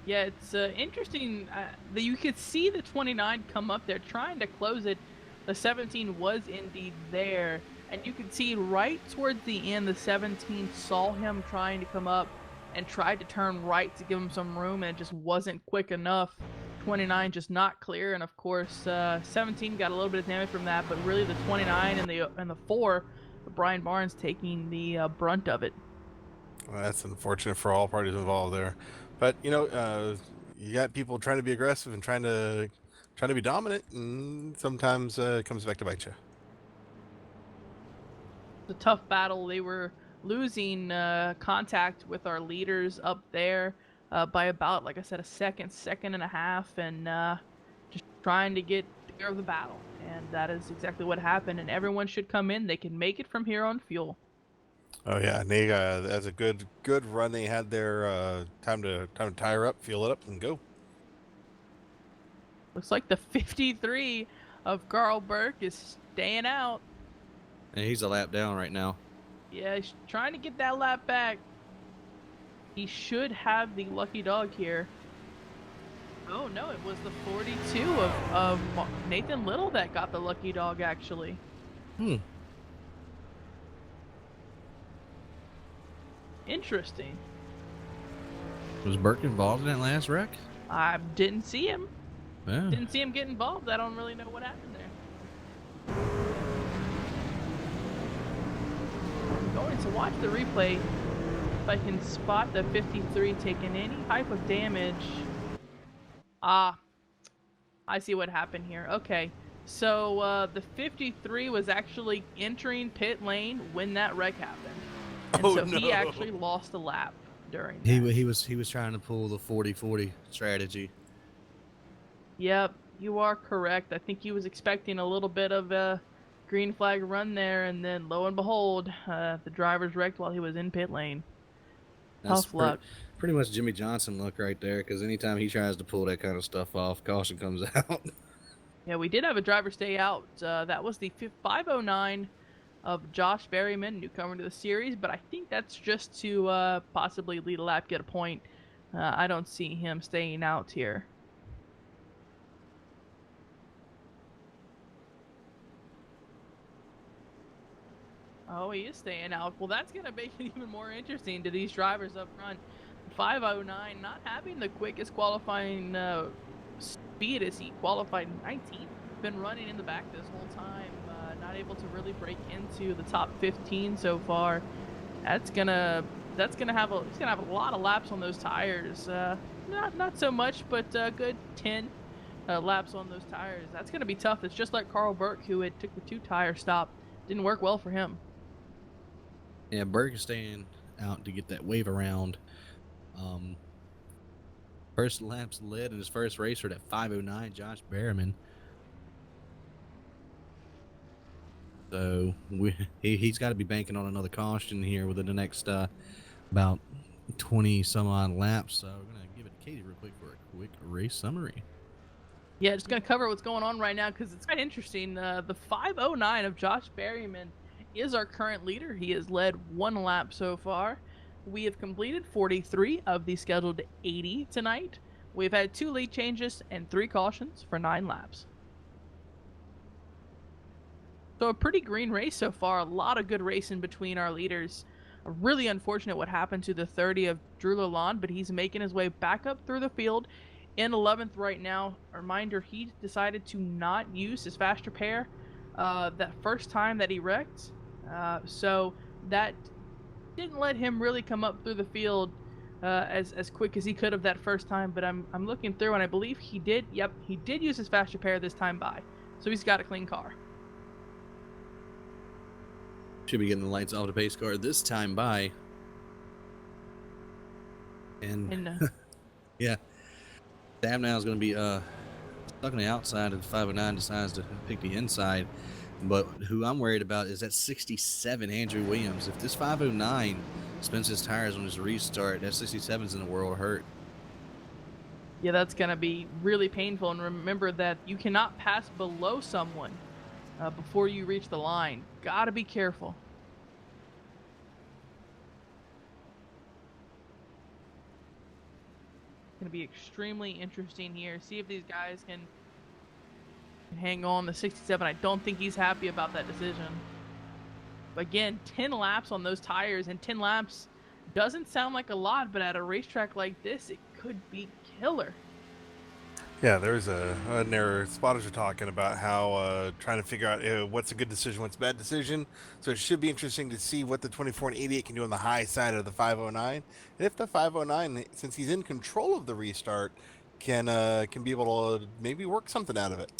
Yeah, it's interesting that you could see the 29 come up there trying to close it. The 17 was indeed there, and you could see right towards the end, the 17 saw him trying to come up and tried to turn right to give him some room, and it just wasn't quick enough. 29 just not clear, and of course 17 got a little bit of damage from that, but really the 29 and the 4, Brian Barnes taking the brunt of it. Well, that's unfortunate for all parties involved there, but you got people trying to be aggressive and trying to be dominant, and sometimes it comes back to bite you. It's a tough battle. They were losing contact with our leaders up there by about, like I said, a second and a half, and just trying to get clear of the battle. And that is exactly what happened. And everyone should come in. They can make it from here on fuel. Oh yeah, and they that's a good run they had there. Time to tire up, fuel it up, and go. Looks like the 53 of Carl Burke is staying out. And he's a lap down right now. Yeah, he's trying to get that lap back. He should have the lucky dog here. Oh no, it was the 42 of Nathan Little that got the lucky dog, actually. Interesting. Was Burke involved in that last wreck? I didn't see him. Yeah. Didn't see him get involved. I don't really know what happened there. I'm going to watch the replay if I can spot the 53 taking any type of damage. Ah, I see what happened here. Okay, so the 53 was actually entering pit lane when that wreck happened. And Oh, so no. he actually lost a lap during that. He was trying to pull the 40-40 strategy. Yep, you are correct. I think he was expecting a little bit of a green flag run there, and then lo and behold, the driver's wrecked while he was in pit lane. That's Tough luck. Pretty much Jimmy Johnson luck right there, because anytime he tries to pull that kind of stuff off, caution comes out. Yeah, we did have a driver stay out. That was the 509 of Josh Berryman, newcomer to the series, but I think that's just to possibly lead a lap, get a point. I don't see him staying out here. Oh, he is staying out. Well, that's going to make it even more interesting to these drivers up front. 509 not having the quickest qualifying speed as he qualified 19th. Been running in the back this whole time. Not able to really break into the top 15 so far. He's gonna have a lot of laps on those tires. Not so much, but good 10 laps on those tires. That's gonna be tough. It's just like Carl Burke, who had took the 2-tire stop. Didn't work well for him. Yeah, Burke is staying out to get that wave around. First laps led in his first race at 509, Josh Berryman. So he's got to be banking on another caution here within the next about 20 some odd laps. So we're gonna give it to Katie real quick for a quick race summary. Yeah, just gonna cover what's going on right now because it's quite interesting. The 509 of Josh Berryman is our current leader. He has led 1 lap so far. We have completed 43 of the scheduled 80 tonight. We've had 2 lead changes and 3 cautions for 9 laps. So a pretty green race so far. A lot of good racing between our leaders. Really unfortunate what happened to the 30 of Drew Lalonde, but he's making his way back up through the field in 11th right now. A reminder, he decided to not use his fast repair that first time that he wrecked. So that didn't let him really come up through the field as quick as he could have that first time. But I'm looking through, and I believe he did. Yep, he did use his fast repair this time by, so he's got a clean car. Should be getting the lights off the pace car this time by. And yeah, Stab now is going to be stuck on the outside of the 509, decides to pick the inside. But who I'm worried about is that 67 Andrew Williams. If this 509 spins his tires on his restart, that 67's in the world of hurt. Yeah, that's going to be really painful. And remember that you cannot pass below someone before you reach the line. Got to be careful. Going to be extremely interesting here. See if these guys can hang on. The 67, I don't think he's happy about that decision. Again, 10 laps on those tires, and 10 laps doesn't sound like a lot, but at a racetrack like this, it could be killer. Yeah, there's an error. Spotters are talking about how trying to figure out what's a good decision, what's a bad decision. So it should be interesting to see what the 24 and 88 can do on the high side of the 509. And if the 509, since he's in control of the restart, can be able to maybe work something out of it.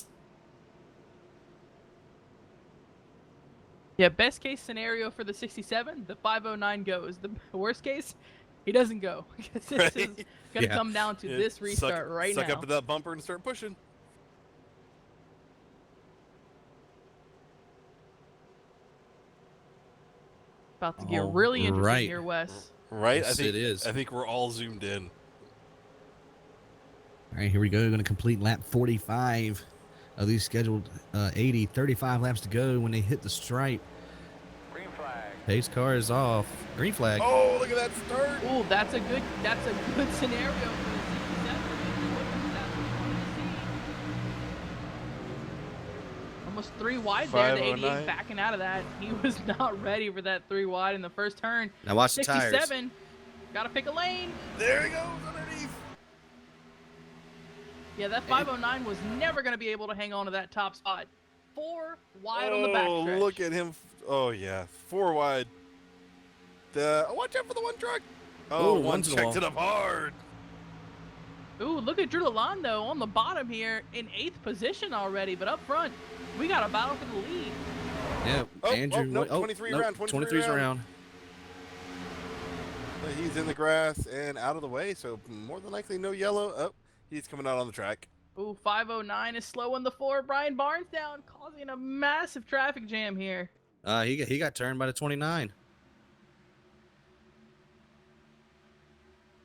Yeah, best case scenario for the 67, the 509 goes. The worst case, he doesn't go. Because this is going to come down to this restart right now. Suck up to that bumper and start pushing. About to get really interesting here, Wes. Right? Yes, it is. I think we're all zoomed in. All right, here we go. Going to complete lap 45 of these scheduled 80. 35 laps to go when they hit the stripe. Green flag. Pace car is off. Green flag. Oh, look at that start. Oh, that's a good scenario for the 67. That's what we wanted to see. Almost 3 wide there. The 88 backing out of that. He was not ready for that 3 wide in the first turn. Now watch the tires. 67. Got to pick a lane. There he goes underneath. Yeah, that 509 was never going to be able to hang on to that top spot. 4 wide on the backstretch. Oh, look at him. Oh, yeah. 4 wide. Watch out for the one truck. Oh, one checked it up hard. Ooh, look at Drew Lalonde on the bottom here in 8th position already. But up front, we got a battle for the lead. Yeah, Andrew. No, 23 round. 23's around. He's in the grass and out of the way, so more than likely no yellow. Oh, he's coming out on the track. Ooh, 509 is slow on the 4. Brian Barnes down, causing a massive traffic jam here. He got turned by the 29.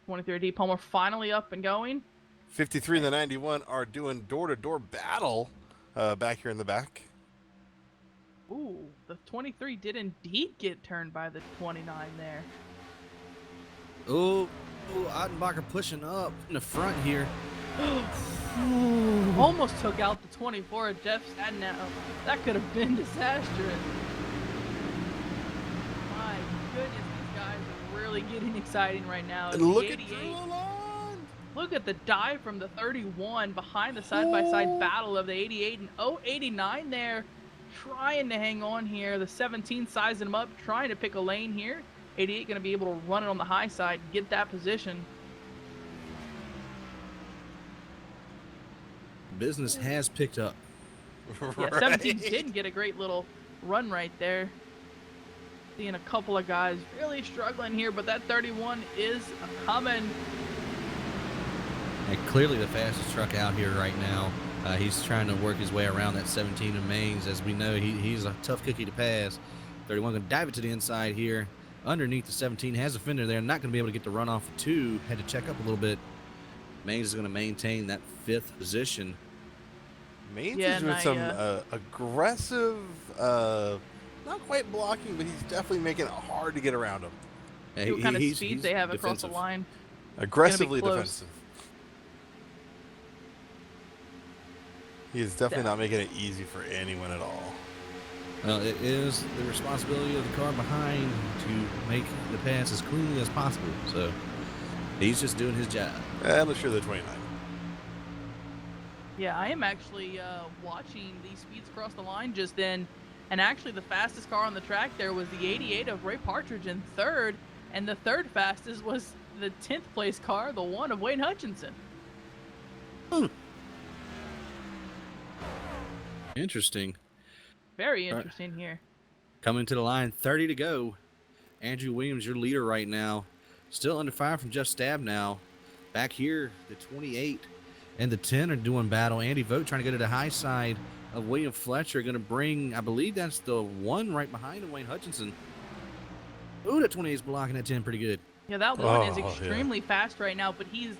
23D Palmer finally up and going. 53 and the 91 are doing door-to-door battle back here in the back. Ooh, the 23 did indeed get turned by the 29 there. Ooh, Ottenbacher pushing up in the front here. Almost took out the 24 of Jeff Stadnow. That could have been disastrous. My goodness, these guys are really getting exciting right now. And look at Drew Lalonde. Look at the dive from the 31 behind the side-by-side battle of the 88 and 89 there. Trying to hang on here. The 17 sizing him up, trying to pick a lane here. 88 going to be able to run it on the high side, get that position. Business has picked up. Yeah, 17 didn't get a great little run right there. Seeing a couple of guys really struggling here, but that 31 is coming. And clearly the fastest truck out here right now. He's trying to work his way around that 17 of Maines. As we know, he's a tough cookie to pass. 31 going to dive it to the inside here. Underneath the 17, has a fender there. Not going to be able to get the run off of 2. Had to check up a little bit. Maines is going to maintain that 5th position. Maines is doing some aggressive, not quite blocking, but he's definitely making it hard to get around him. Yeah, what kind of speed they have across the line. Aggressively defensive. He is definitely not making it easy for anyone at all. Well, it is the responsibility of the car behind to make the pass as cleanly as possible. So he's just doing his job. And let's show the 29. Yeah, I am actually watching these speeds across the line just then. And actually the fastest car on the track there was the 88 of Ray Partridge in 3rd. And the third fastest was the 10th place car, the one of Wayne Hutchinson. Interesting. Very interesting here. Coming to the line, 30 to go. Andrew Williams, your leader right now. Still under fire from Jeff Stabnow. Back here, the 28 and the 10 are doing battle. Andy Vogt trying to go to the high side of William Fletcher. Going to bring, I believe that's the one right behind him, Wayne Hutchinson. Ooh, that 28 is blocking that 10 pretty good. Yeah, that one is extremely fast right now, but he's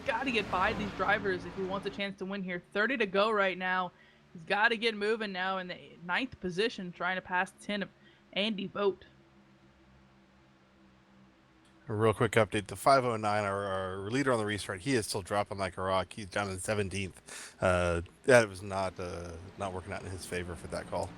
got to get by these drivers if he wants a chance to win here. 30 to go right now. He's got to get moving now in the 9th position, trying to pass 10 of Andy Vogt. A real quick update: the 509, our leader on the restart, he is still dropping like a rock. He's down in 17th. That was not working out in his favor for that call.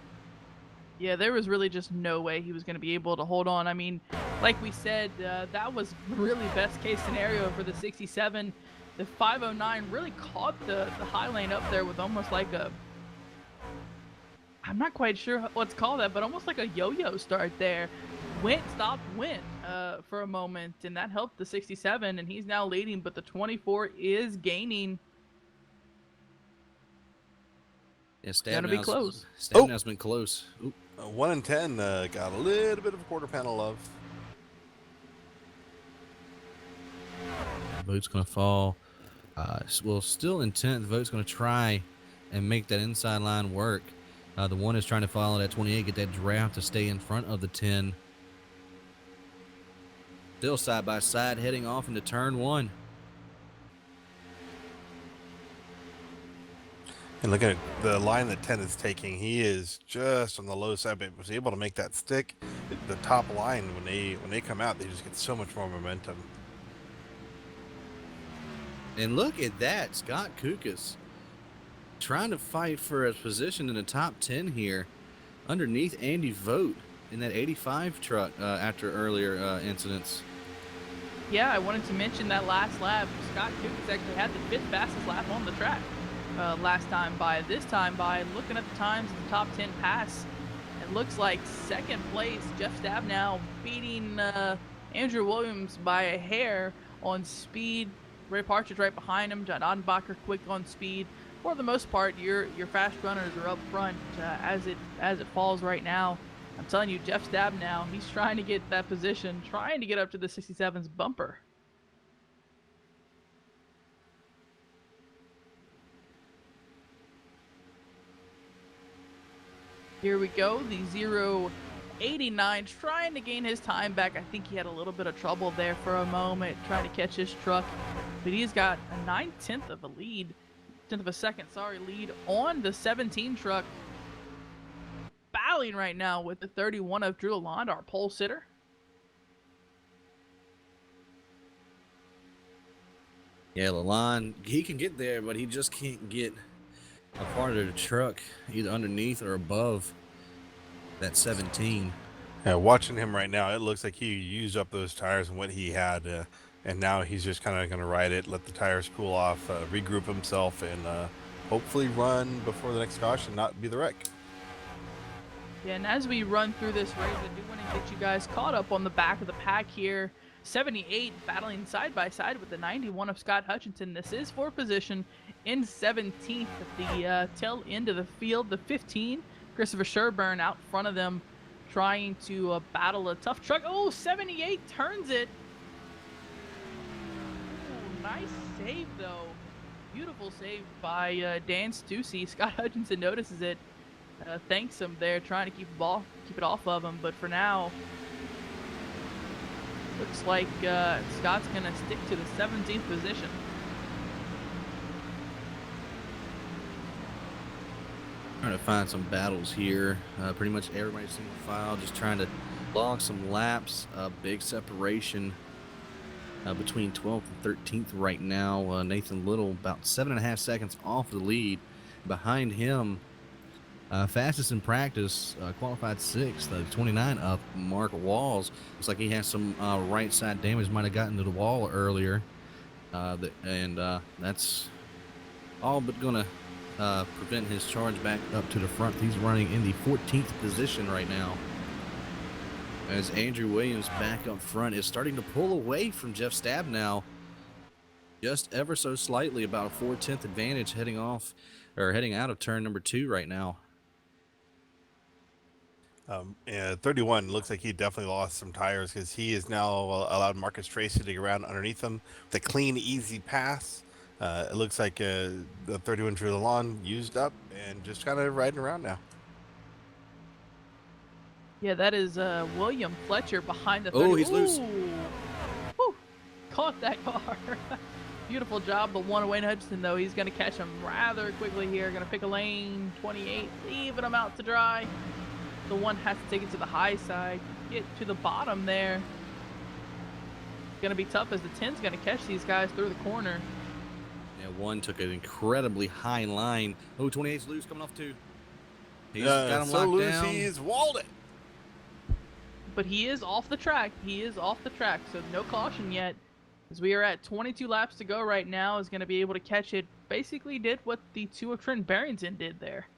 Yeah, there was really just no way he was going to be able to hold on. I mean, like we said, that was really best case scenario for the 67. The 509 really caught the high lane up there with almost like a, I'm not quite sure what's called that, but almost like a yo-yo start there. Went, stopped, went for a moment, and that helped the 67, and he's now leading, but the 24 is gaining. Yeah, Gonna be close. Stabnow's been close. Ooh. 1 and 10 got a little bit of a quarter panel love. Vogt's going to fall. Well, still in 10th. Vogt's going to try and make that inside line work. The one is trying to follow that 28, get that draft to stay in front of the 10. Still side by side, heading off into turn 1. And look at the line that 10 is taking. He is just on the low side, but was able to make that stick. The top line, when they come out, they just get so much more momentum. And look at that, Scott Kukas trying to fight for a position in the top 10 here underneath Andy Vogt in that 85 truck after earlier incidents. Yeah, I wanted to mention that last lap. Scott Kukas actually had the 5th fastest lap on the track last time by. This time by, looking at the times of the top 10 pass, it looks like 2nd place, Jeff Stabnow beating Andrew Williams by a hair on speed. Ray Partridge right behind him. John Odenbacher quick on speed. For the most part, your fast runners are up front as it falls right now. I'm telling you, Jeff Stabnow, he's trying to get that position, trying to get up to the 67's bumper. Here we go, the 089 trying to gain his time back. I think he had a little bit of trouble there for a moment trying to catch his truck, but he's got a 9/10 of a lead. 10th of a second, lead on the 17 truck. Battling right now with the 31 of Drew Lalonde, our pole sitter. Yeah, Lalonde, he can get there, but he just can't get a part of the truck either underneath or above that 17. Yeah, watching him right now, it looks like he used up those tires and what he had, and now he's just kind of going to ride it, let the tires cool off, regroup himself, and hopefully run before the next caution, not be the wreck. Yeah, and as we run through this race, I do want to get you guys caught up on the back of the pack here. 78 battling side by side with the 91 of Scott Hutchinson. This is for position in 17th at the tail end of the field. The 15, Christopher Sherburne out front of them, trying to battle a tough truck. Oh, 78 turns it. Ooh, nice save, though. Beautiful save by Dan Stussy. Scott Hutchinson notices it. Thanks him there, trying to keep it off of him. But for now, looks like Scott's going to stick to the 17th position. Trying to find some battles here. Pretty much everybody single file, just trying to log some laps. Big separation between 12th and 13th right now. Nathan Little about 7.5 seconds off the lead. Behind him, fastest in practice, qualified 6th, 29 up, Mark Walz. Looks like he has some right side damage, might have gotten to the wall earlier. That's all but going to prevent his charge back up to the front. He's running in the 14th position right now. As Andrew Williams back up front is starting to pull away from Jeff Stabnow. Just ever so slightly, about a 4/10 advantage heading out of turn number 2 right now. 31 looks like he definitely lost some tires because he is now allowed Marcus Tracy to get around underneath him with a clean, easy pass. It looks like the 31 Drew Lalonde used up and just kind of riding around now. Yeah, that is William Fletcher behind the 30. Oh, he's loose. Woo. Caught that car. Beautiful job, but one Wayne Hudson, though. He's going to catch him rather quickly here. Going to pick a lane, 28, leaving him out to dry. The one has to take it to the high side, get to the bottom there. It's going to be tough as the 10's going to catch these guys through the corner. Yeah, one took an incredibly high line. Oh, 28's loose coming off 2. He's got him so locked loose, down. he's walled it. But he is off the track. He is off the track, so no caution yet. As we are at 22 laps to go right now, is going to be able to catch it. Basically did what the 2 of Trent Barrington did there.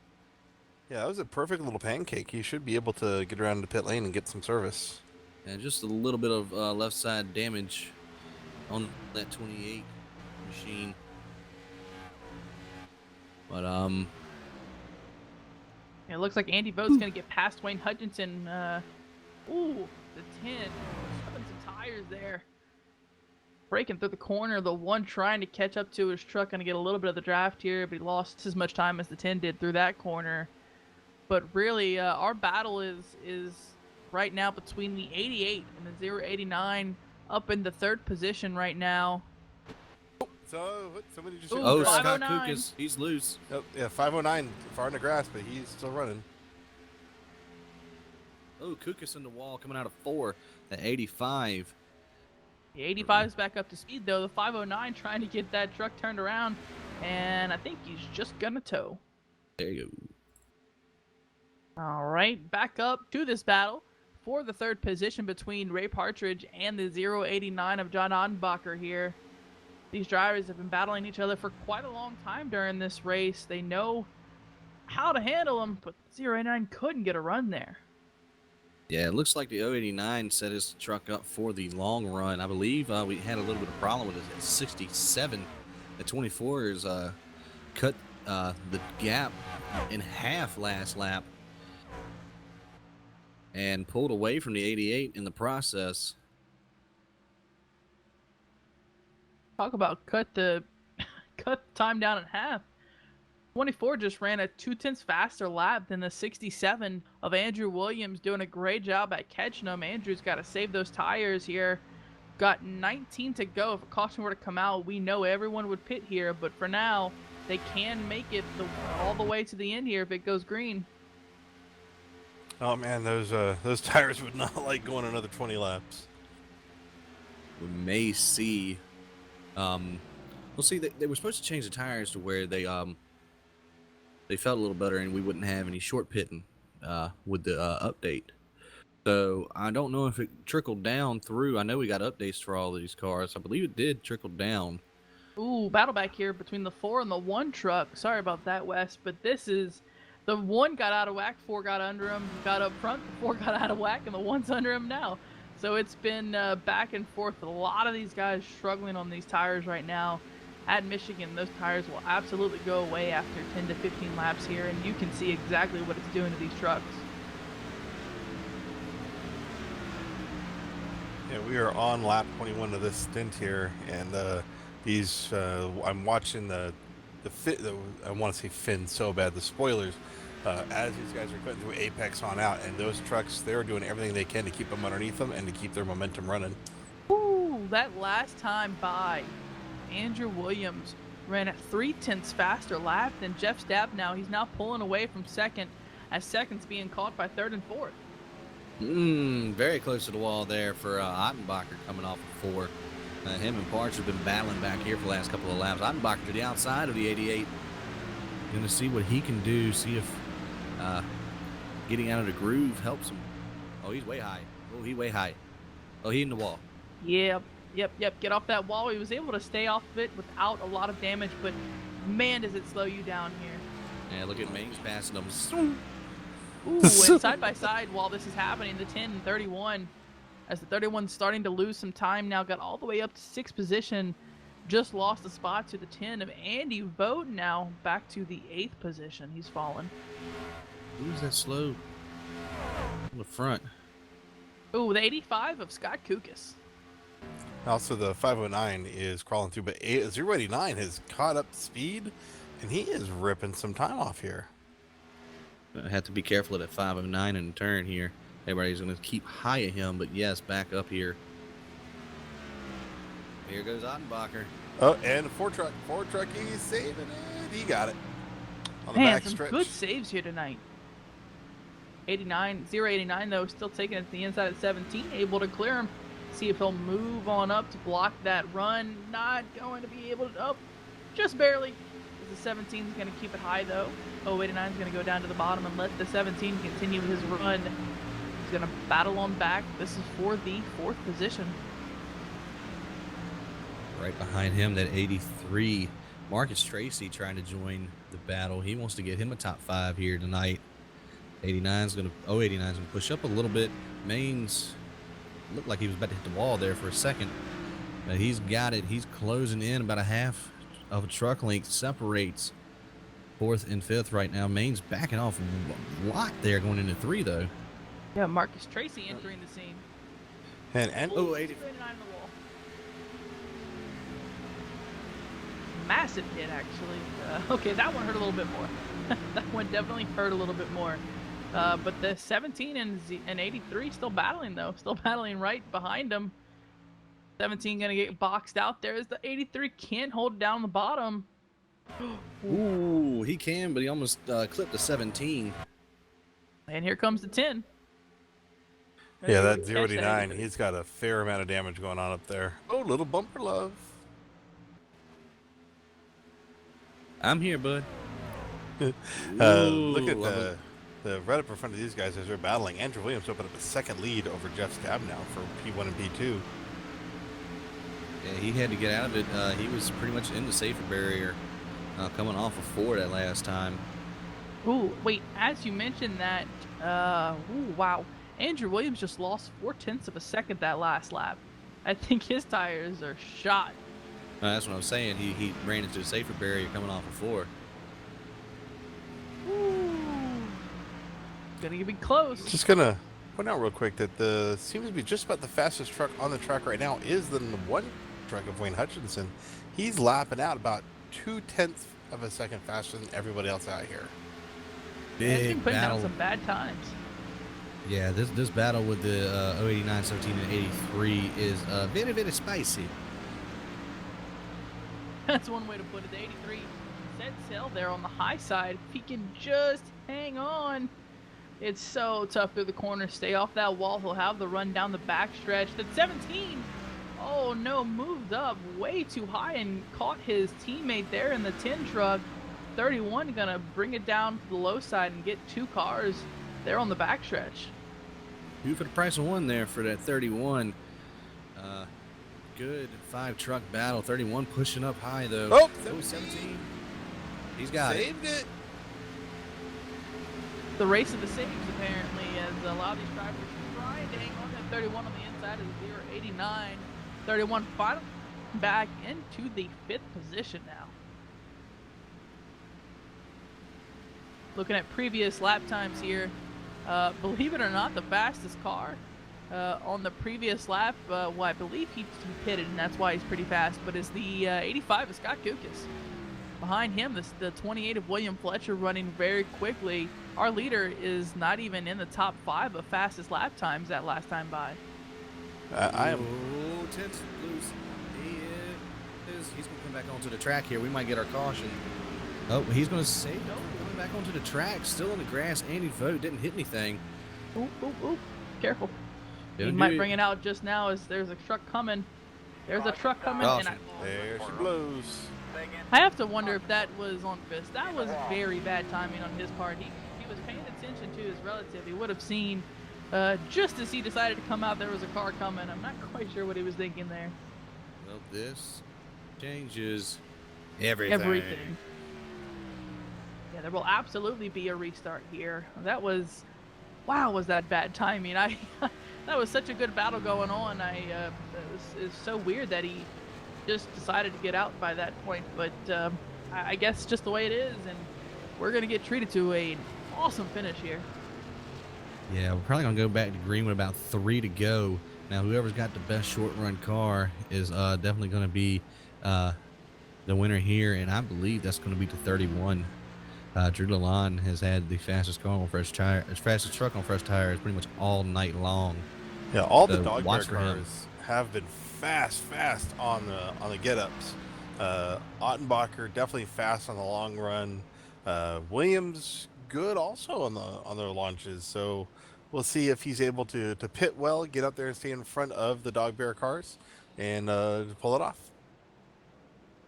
Yeah, that was a perfect little pancake. He should be able to get around the pit lane and get some service. And just a little bit of left side damage on that 28 machine. But It looks like Andy Vote's going to get past Wayne Hutchinson. Ooh, the 10. Shoving some tires there. Breaking through the corner. The one trying to catch up to his truck. Going to get a little bit of the draft here, but he lost as much time as the 10 did through that corner. But really, our battle is right now between the 88 and the 089, up in the 3rd position right now. So somebody just. Ooh, oh, Scott 509. Kukas, he's loose. Oh, yeah, 509 far in the grass, but he's still running. Oh, Kukas in the wall coming out of 4 at 85. The 85 is back up to speed, though. The 509 trying to get that truck turned around, and I think he's just going to tow. There you go. All right, back up to this battle for the 3rd position between Ray Partridge and the 089 of John Odenbacher here. These drivers have been battling each other for quite a long time during this race. They know how to handle them, but 089 couldn't get a run there. Yeah, it looks like the 089 set his truck up for the long run. I believe we had a little bit of problem with it at 67. The 24 is cut the gap in half last lap and pulled away from the 88 in the process. Talk about cut the time down in half. 24 just ran a 2/10 faster lap than the 67 of Andrew Williams, doing a great job at catching him. Andrew's got to save those tires here. Got 19 to go. If a caution were to come out, we know everyone would pit here, but for now, they can make it all the way to the end here if it goes green. Oh man, those tires would not like going another 20 laps. We may see. We'll see. They were supposed to change the tires to where they felt a little better, and we wouldn't have any short pitting with the update. So I don't know if it trickled down through. I know we got updates for all of these cars. I believe it did trickle down. Ooh, battle back here between the 4 and the 1 truck. Sorry about that, Wes, but this is... The 1 got out of whack, 4 got under him, got up front, the 4 got out of whack, and the 1's under him now. So it's been back and forth. A lot of these guys struggling on these tires right now. At Michigan, those tires will absolutely go away after 10 to 15 laps here, and you can see exactly what it's doing to these trucks. Yeah, we are on lap 21 of this stint here, and these I'm watching the I want to say fins so bad, the spoilers, as these guys are cutting through apex on out, and those trucks, they're doing everything they can to keep them underneath them and to keep their momentum running. Ooh, that last time by Andrew Williams ran at 3/10 faster lap than Jeff Stabnow. He's now pulling away from second, as second's being caught by 3rd and 4th. Very close to the wall there for Ottenbacher coming off of 4. Him and Parch have been battling back here for the last couple of laps. Ottenbacher to the outside of the 88. Going to see what he can do, see if getting out of the groove helps him. Oh, he's way high. Oh, he's way high. Oh, he's in the wall. Yep. Get off that wall. He was able to stay off of it without a lot of damage, but man, does it slow you down here. Yeah, look at Mainz passing him. Ooh, and side by side while this is happening, the 10 and 31, as the 31's starting to lose some time now, got all the way up to 6th position, just lost a spot to the 10 of Andy Vogt, now back to the 8th position. He's fallen. Who's that slow on the front? Ooh, the 85 of Scott Kukas. Also, the 509 is crawling through, but 089 has caught up to speed, and he is ripping some time off here. I have to be careful of that 509 in the turn here. Everybody's going to keep high of him, but yes, back up here. Here goes Ottenbacher. Oh, and Ford truck, he's saving it. He got it on the Man, back some stretch. good saves here tonight. 089 though, still taking it to the inside at 17, able to clear him. See if he'll move on up to block that run. Not going to be able to, oh, just barely. The 17 is going to keep it high though. 089 is going to go down to the bottom and let the 17 continue his run. He's going to battle on back. This is for the 4th position. Right behind him, that 83, Marcus Tracy, trying to join the battle. He wants to get him a top 5 here tonight. 089's going to push up a little bit. Mainz looked like he was about to hit the wall there for a second, but he's got it. He's closing in. About a half of a truck length separates 4th and 5th right now. Mainz backing off a lot there going into 3 though. Yeah, Marcus Tracy entering the scene. And 089 on the wall. Massive hit, actually. Okay, that one hurt a little bit more. That one definitely hurt a little bit more. But the 17 and 83 still battling, though. Still battling right behind him. 17 going to get boxed out there as the 83 can't hold it down the bottom. Ooh, he can, but he almost clipped the 17. And here comes the 10. yeah, that Catch 089, he's got a fair amount of damage going on up there. Oh, little bumper love. I'm here, bud. Look at Ooh, the right up in front of these guys as they're battling. Andrew Williams opened up a second lead over Jeff Stab now for P1 and P2. Yeah, he had to get out of it. He was pretty much in the safer barrier coming off of 4 that last time. Ooh, wait, as you mentioned that, ooh, wow. Andrew Williams just lost 0.4 of a second that last lap. I think his tires are shot. That's what I was saying. He ran into the safer barrier coming off of 4. Ooh. Gonna be close. Just gonna point out real quick that the seems to be just about the fastest truck on the track right now is the #1 truck of Wayne Hutchinson. He's lapping out about 0.2 of a second faster than everybody else out here. He's Big been putting battle. down some bad times. Yeah, this battle with the 089, 17, and 83 is very, very spicy. That's one way to put it. The 83 set sail there on the high side. If he can just hang on. It's so tough through the corner. Stay off that wall. He'll have the run down the backstretch. The 17, oh no, moved up way too high and caught his teammate there in the 10 truck. 31 gonna bring it down to the low side and get 2 cars there on the backstretch. 2 for the price of 1 there for that 31. Good 5 truck battle. 31 pushing up high though. Oh, 17. He's got it. Saved it. The race of the saves, apparently, as a lot of these drivers trying to hang on to 31 on the inside of the 089. 31 final back into the 5th position now. Looking at previous lap times here, believe it or not, the fastest car on the previous lap, well, I believe he pitted, and that's why he's pretty fast, but is the 85 of Scott Kukas. Behind him, the 28 of William Fletcher running very quickly. Our leader is not even in the top 5 of fastest lap times that last time by. I am. Oh, tense loose. He's going to come back onto the track here. We might get our caution. Oh, he's going to save. No, coming back onto the track. Still on the grass. Andy Vogt didn't hit anything. Oop, oop, oop. Careful. Don't He do might it. bring it out just now as there's a truck coming. There's a truck coming, Oh, and There she blows. I have to wonder if that was on purpose. That was very bad timing on his part. He was paying attention to his relative. He would have seen, just as he decided to come out, there was a car coming. I'm not quite sure what he was thinking there. Well, this changes everything. Everything. Yeah, there will absolutely be a restart here. That was wow, was that bad timing? I that was such a good battle going on. It's so weird that he just decided to get out by that point. But I guess just the way it is, and we're gonna get treated to an awesome finish here. Yeah, we're probably gonna go back to green with about 3 to go. Now, whoever's got the best short run car is definitely gonna be the winner here, and I believe that's gonna be the 31. Drew Lalonde has had the fastest car on fresh tire, fastest truck on fresh tires pretty much all night long. Yeah, all the So dog bear watch for him. cars have been fast on the get-ups. Ottenbacher definitely fast on the long run. Williams good also on their launches. So we'll see if he's able to pit well, get up there and stay in front of the dog bear cars, and pull it off.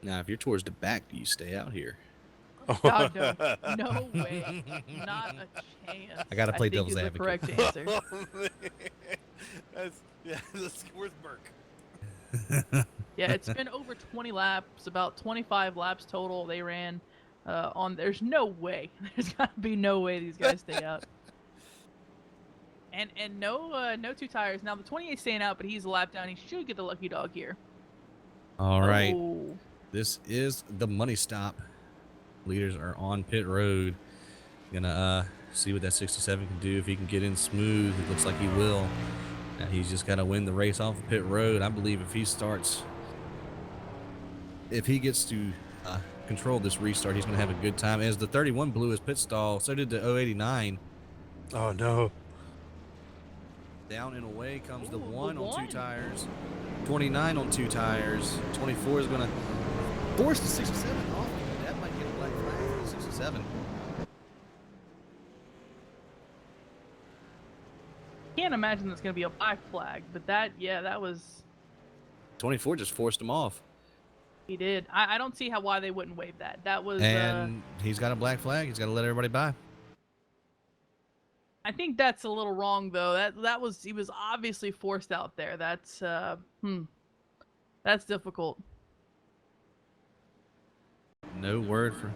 Now, if you're towards the back, do you stay out here? God, no way, not a chance. I gotta play think devil's is the advocate. correct answer. That's where's Burke? Yeah, it's been over 20 laps, about 25 laps total. They ran on. There's no way. There's got to be no way these guys stay out. And no 2 tires. Now the 28 staying out, but he's a lap down. He should get the lucky dog here. All right, Oh. this is the money stop. Leaders are on pit road. Gonna see what that 67 can do. If he can get in smooth, it looks like he will. Now he's just got to win the race off of pit road. I believe if he gets to control this restart, he's gonna have a good time. As the 31 blew his pit stall, so did the 089. Oh no! Down and away comes the Ooh, 1 the on 2 1. tires. 29 on 2 tires. 24 is gonna force the 67 off. That might get a black flag for the 67. Can't imagine that's going to be a black flag, but that was 24 just forced him off. he did. I don't see why they wouldn't waive that. That was And he's got a black flag. He's got to let everybody by. I think that's a little wrong though. That was he was obviously forced out there. That's difficult. No word for.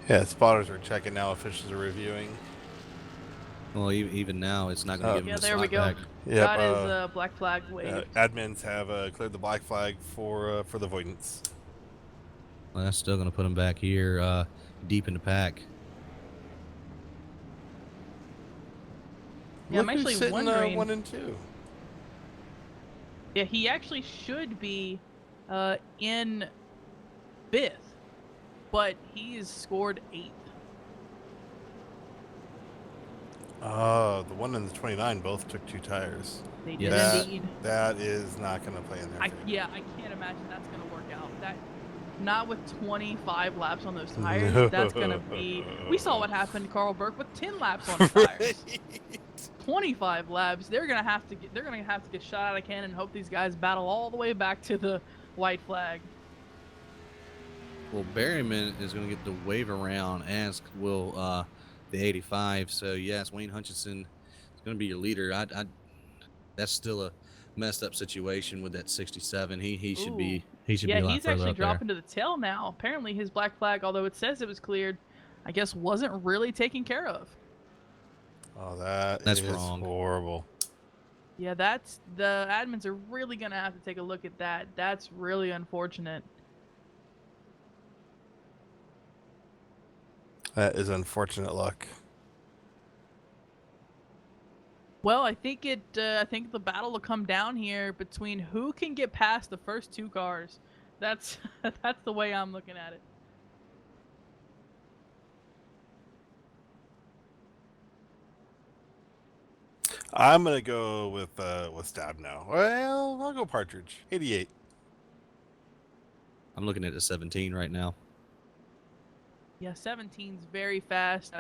Yeah, spotters are checking now. Officials are reviewing. Well, even now, it's not going to give him Yeah, a there we slot go. back. Yep, Got his black flag waved. admins have cleared the black flag for the avoidance. Well, that's still going to put him back here deep in the pack. Yeah, I'm Look who's actually sitting, wondering. 1 and 2. Yeah, he actually should be in 5th, but he's scored 8th. Oh, the 1 and the 29 both took 2 tires. They did Yes. indeed. That is not going to play in their favor. I can't imagine that's going to work out. That not with 25 laps on those tires. No. That's going to be. We saw what happened to Carl Burke with 10 laps on his tires. 25 laps. They're going to have to get shot out of cannon and hope these guys battle all the way back to the white flag. Well, Berryman is going to get the wave around, as will the 85. So, yes, Wayne Hutchinson is going to be your leader. That's still a messed up situation with that 67. He should be be a lot he's further actually up dropping to the tail now. Apparently his black flag, although it says it was cleared, I guess wasn't really taken care of. Oh, that's That's wrong. Horrible. Yeah, that's the admins are really gonna have to take a look at that. That's really unfortunate. That is unfortunate luck. Well, I think the battle will come down here between who can get past the first 2 cars. That's that's the way I'm looking at it. I'm gonna go with Stab now. Well, I'll go Partridge. 88. I'm looking at a 17 right now. Yeah, 17's very fast.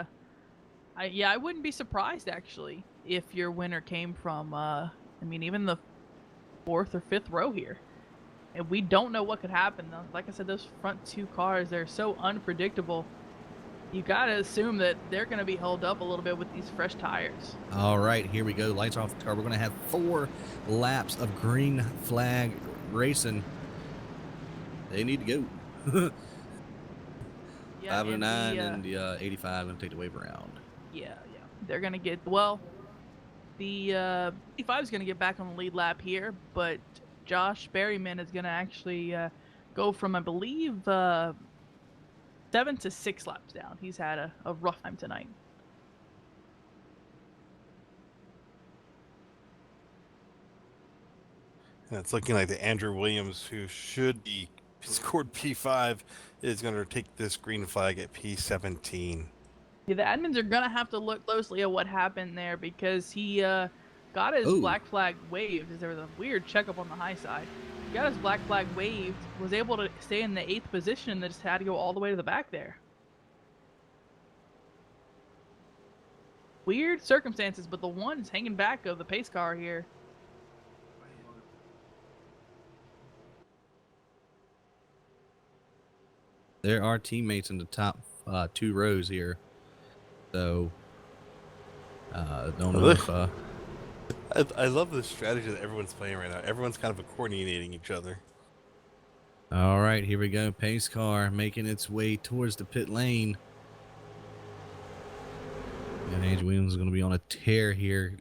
I wouldn't be surprised actually if your winner came from even the 4th or 5th row here. And we don't know what could happen. Like I said, those front 2 cars, they're so unpredictable. You got to assume that they're going to be held up a little bit with these fresh tires. All right, here we go. Lights off the car. We're going to have 4 laps of green flag racing. They need to go. Yeah, 509 and the 85 going to take the wave around. Yeah. They're going to get, well, the 85 is going to get back on the lead lap here, but Josh Berryman is going to actually go from, I believe, 7 to 6 laps down. He's had a rough time tonight. And it's looking like the Andrew Williams, who should be scored P5, is going to take this green flag at P17. Yeah, the admins are going to have to look closely at what happened there because he got his Ooh. black flag waved. There was a weird checkup on the high side. He got his black flag waved, was able to stay in the 8th position, and just had to go all the way to the back there. Weird circumstances, but the one is hanging back of the pace car here. There are teammates in the top 2 rows here. So, don't know if... I love the strategy that everyone's playing right now. Everyone's kind of coordinating each other. All right, here we go. Pace car making its way towards the pit lane. And Andrew Williams is going to be on a tear here.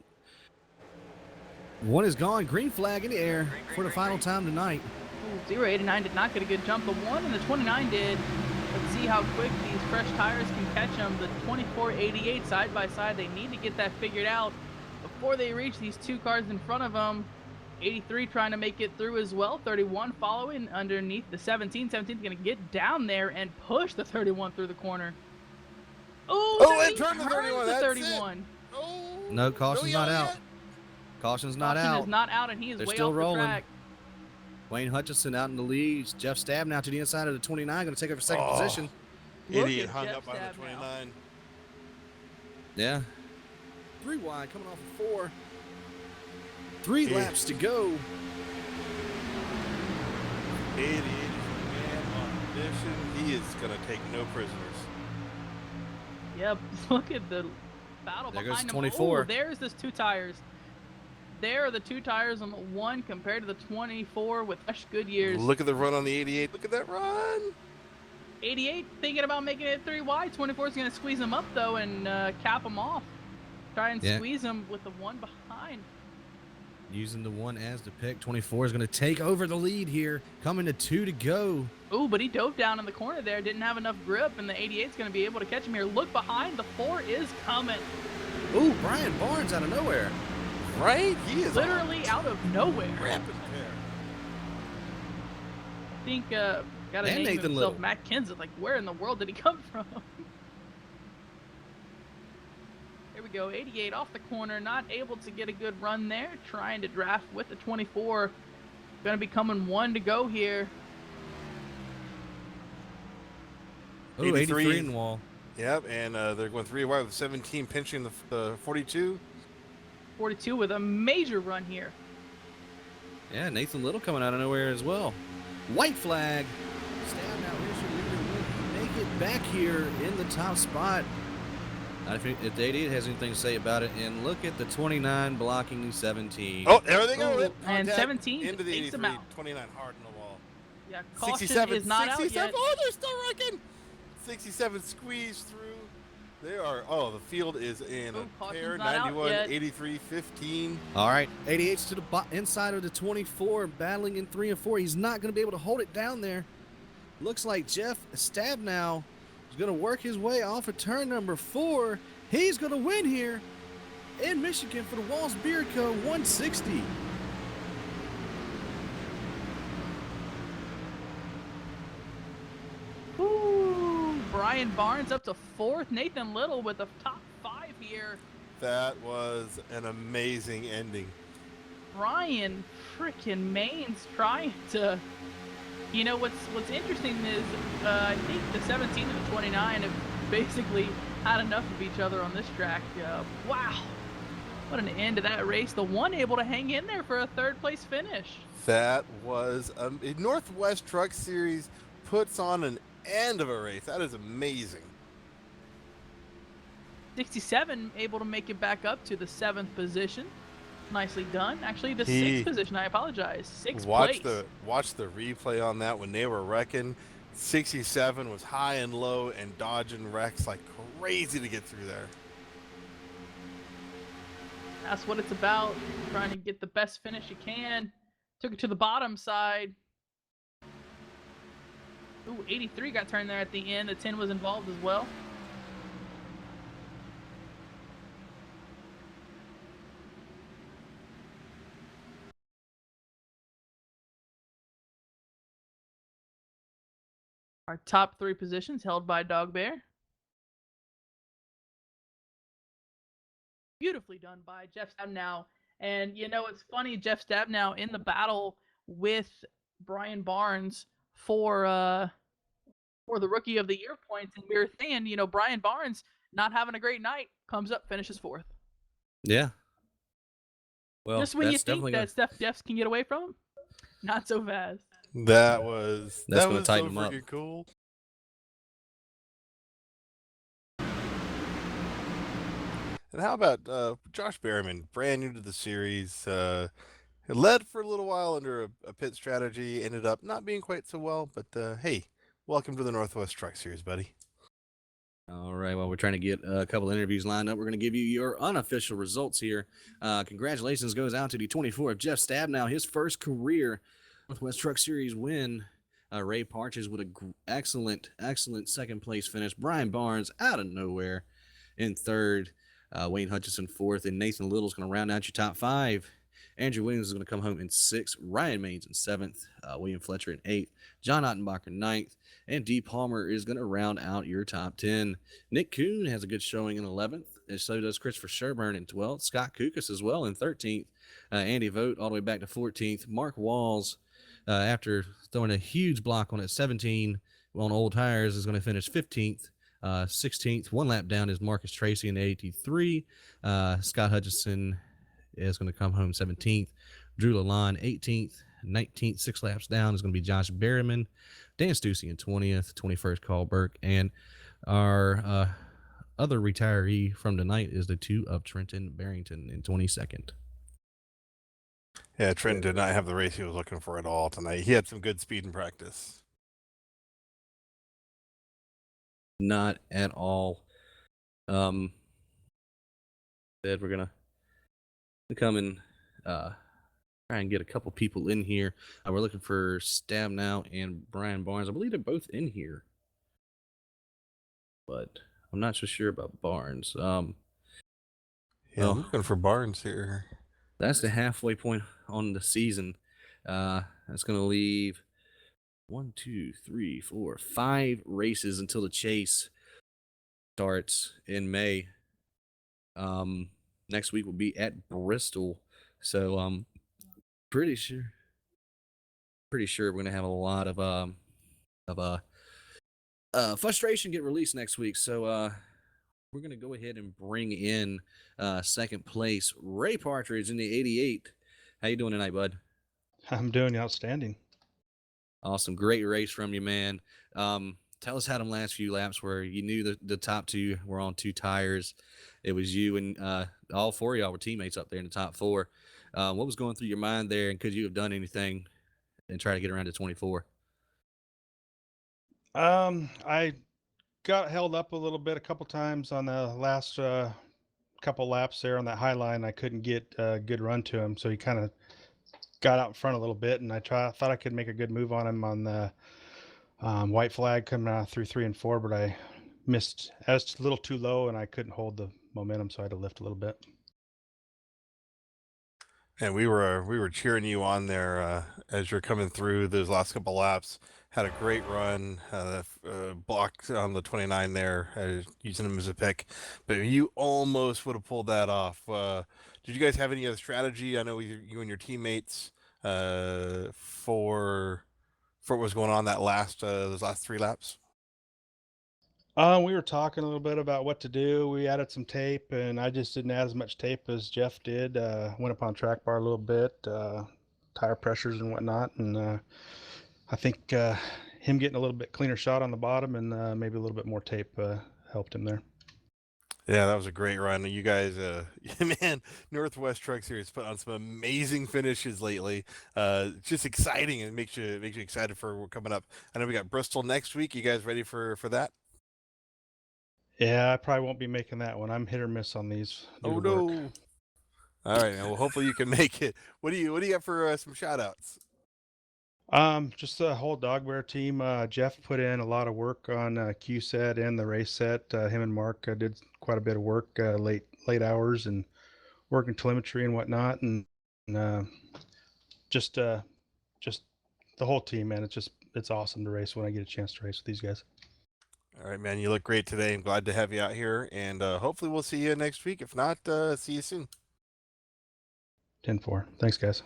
One is gone. Green flag in the air for the final time tonight. Ooh, 089 did not get a good jump. The 1 and the 29 did. Let's see how quick these fresh tires can catch them. The 2488 side by side. They need to get that figured out before they reach these 2 cars in front of them. 83 trying to make it through as well. 31 following underneath the 17. 17 is going to get down there and push the 31 through the corner. Oh, and turn turn the 31. The That's 31. It. Oh, No, caution's not out. Yet. Caution's not Caution out. is not out, and he is They're way still off rolling. the track. Wayne Hutchinson out in the lead. Jeff Stab now to the inside of the 29. Going to take over second position. Look Idiot at hung Jeff up on the Stab now. 29. Yeah. 3 wide coming off of 4. 3 laps to go. 88 is a man on a mission. He is going to take no prisoners. Yep, look at the battle There goes behind him. 24. Oh, there's those 2 tires. There are the 2 tires on the 1 compared to the 24 with fresh Goodyears. Look at the run on the 88. Look at that run. 88 thinking about making it 3 wide. 24 is going to squeeze him up, though, and cap him off. Try and squeeze him with the 1 behind. Using the 1 as the pick. 24 is going to take over the lead here. Coming to 2 to go. Ooh, but he dove down in the corner there. Didn't have enough grip, and the 88 is going to be able to catch him here. Look behind. The 4 is coming. Ooh, Brian Barnes out of nowhere. Right? He is Literally out of nowhere. rapid pair. I think got a And name Nathan himself, Little. Matt Kenseth. Like, where in the world did he come from? Here we go, 88 off the corner, not able to get a good run there. Trying to draft with the 24. Going to be coming 1 to go here. Ooh, 83 in the wall. Yep, and they're going 3 wide with 17 pinching the 42. 42 with a major run here. Yeah, Nathan Little coming out of nowhere as well. White flag. Stab now. Here's your leader. Will he make it back here in the top spot? Not if the 88 has anything to say about it. And look at the 29 blocking the 17. Oh, there they go. Ooh, Rip and contact 17 into the takes him 83. out. 29 hard in the wall. Yeah, caution 67, is not 67. out yet. Oh, they're still wrecking. 67 squeezed through. They are. Oh, the field is in Ooh, a caution's pair. not out 91, yet. 83, 15. All right, 88's to the inside of the 24, battling in 3 and 4. He's not going to be able to hold it down there. Looks like Jeff Stab now is going to work his way off of turn number 4. He's going to win here in Michigan for the Walz Beer Co. 160. Ooh, Brian Barnes up to 4th. Nathan Little with the top 5 here. That was an amazing ending. Brian freaking Maines trying to. You know what's interesting is I think the 17 and the 29 have basically had enough of each other on this track. Wow, what an end to that race. The 1 able to hang in there for a 3rd place finish. That was Northwest Truck Series puts on an end of a race. That is amazing. 67 able to make it back up to the 7th position. Nicely done. Actually, the He- 6th position. I apologize. 6th Watch place. the replay on that when they were wrecking. 67 was high and low and dodging wrecks like crazy to get through there. That's what it's about. Trying to get the best finish you can. Took it to the bottom side. Ooh, 83 got turned there at the end. The 10 was involved as well. Our top 3 positions held by Dog Bear. Beautifully done by Jeff Stabnow. And you know, it's funny, Jeff Stabnow in the battle with Brian Barnes for the Rookie of the Year points, and we were saying, you know, Brian Barnes not having a great night, comes up, finishes 4th. Yeah. Well, Just when you that's think definitely that Steph Jeffs can get away from him, not so fast. That was That's gonna so tighten 'em up. freaking cool. And how about Josh Berryman, brand new to the series, led for a little while under a pit strategy, ended up not being quite so well, but hey, welcome to the Northwest Truck Series, buddy. All right. Well, we're trying to get a couple of interviews lined up. We're going to give you your unofficial results here. Congratulations goes out to the 24 of Jeff Stabnow, his first career Northwest Truck Series win. Ray Partridge with an excellent second place finish. Brian Barnes out of nowhere in third. Wayne Hutchinson fourth, and Nathan Little's going to round out your top 5. Andrew Williams is going to come home in 6th. Ryan Maines in 7th. William Fletcher in 8th. John Ottenbacher 9th. And D. Palmer is going to round out your top 10. Nick Kuhn has a good showing in 11th. And so does Christopher Sherburne in 12th. Scott Kukas as well in 13th. Andy Vogt all the way back to 14th. Mark Walz, after throwing a huge block on at 17 on old tires, is going to finish 15th. 16th, one lap down is Marcus Tracy in 83. Scott Hutchinson is going to come home 17th. Drew Lalonde 18th. 19th, 6 laps down is going to be Josh Berryman. Dan Stussy in 20th. 21st, Carl Burke. And our other retiree from tonight is the 2 of Trenton Barrington in 22nd. Yeah, Trenton did not have the race he was looking for at all tonight. He had some good speed in practice. Not at all. We're gonna come and try and get a couple people in here. We're looking for Stabnow and Brian Barnes. I believe they're both in here, but I'm not so sure about Barnes. Yeah, well, I'm looking for Barnes here. That's the halfway point on the season. That's gonna leave 1, 2, 3, 4, 5 races until the chase starts in May. Next week will be at Bristol, so pretty sure we're gonna have a lot of frustration get released next week. So we're gonna go ahead and bring in second place Ray Partridge in the 88. How you doing tonight, bud? I'm doing outstanding. Awesome, great race from you, man. Tell us how them last few laps were. You knew the top 2 were on 2 tires. It was you and all 4 of y'all were teammates up there in the top 4. What was going through your mind there, and could you have done anything and try to get around to 24? I got held up a little bit a couple times on the last couple laps there on that high line. I couldn't get a good run to him, so he kind of got out in front a little bit, and I thought I could make a good move on him on the white flag coming out through 3 and 4, but I missed. I was a little too low, and I couldn't hold the momentum, so I had to lift a little bit. And we were cheering you on there as you're coming through those last couple laps. Had a great run, blocked on the 29 there, using him as a pick, but you almost would have pulled that off. Did you guys have any other strategy? I know you and your teammates for what was going on that those last 3 laps. We were talking a little bit about what to do. We added some tape, and I just didn't add as much tape as Jeff did. Went up on track bar a little bit, tire pressures and whatnot, and I think him getting a little bit cleaner shot on the bottom and maybe a little bit more tape helped him there. Yeah, that was a great run. You guys, man, Northwest Truck Series put on some amazing finishes lately. Just exciting, and makes you excited for what coming up. I know we got Bristol next week. You guys ready for that? Yeah, I probably won't be making that one. I'm hit or miss on these due Oh to work. no! All right, man. Well, hopefully you can make it. What do you got for some shout outs? Just the whole dog bear team. Jeff put in a lot of work on Q set and the race set. Him and Mark did quite a bit of work late hours and working telemetry and whatnot, and just just the whole team, man. It's awesome to race when I get a chance to race with these guys. All right, man. You look great today. I'm glad to have you out here, and hopefully we'll see you next week. If not, see you soon. 10-4. Thanks, guys.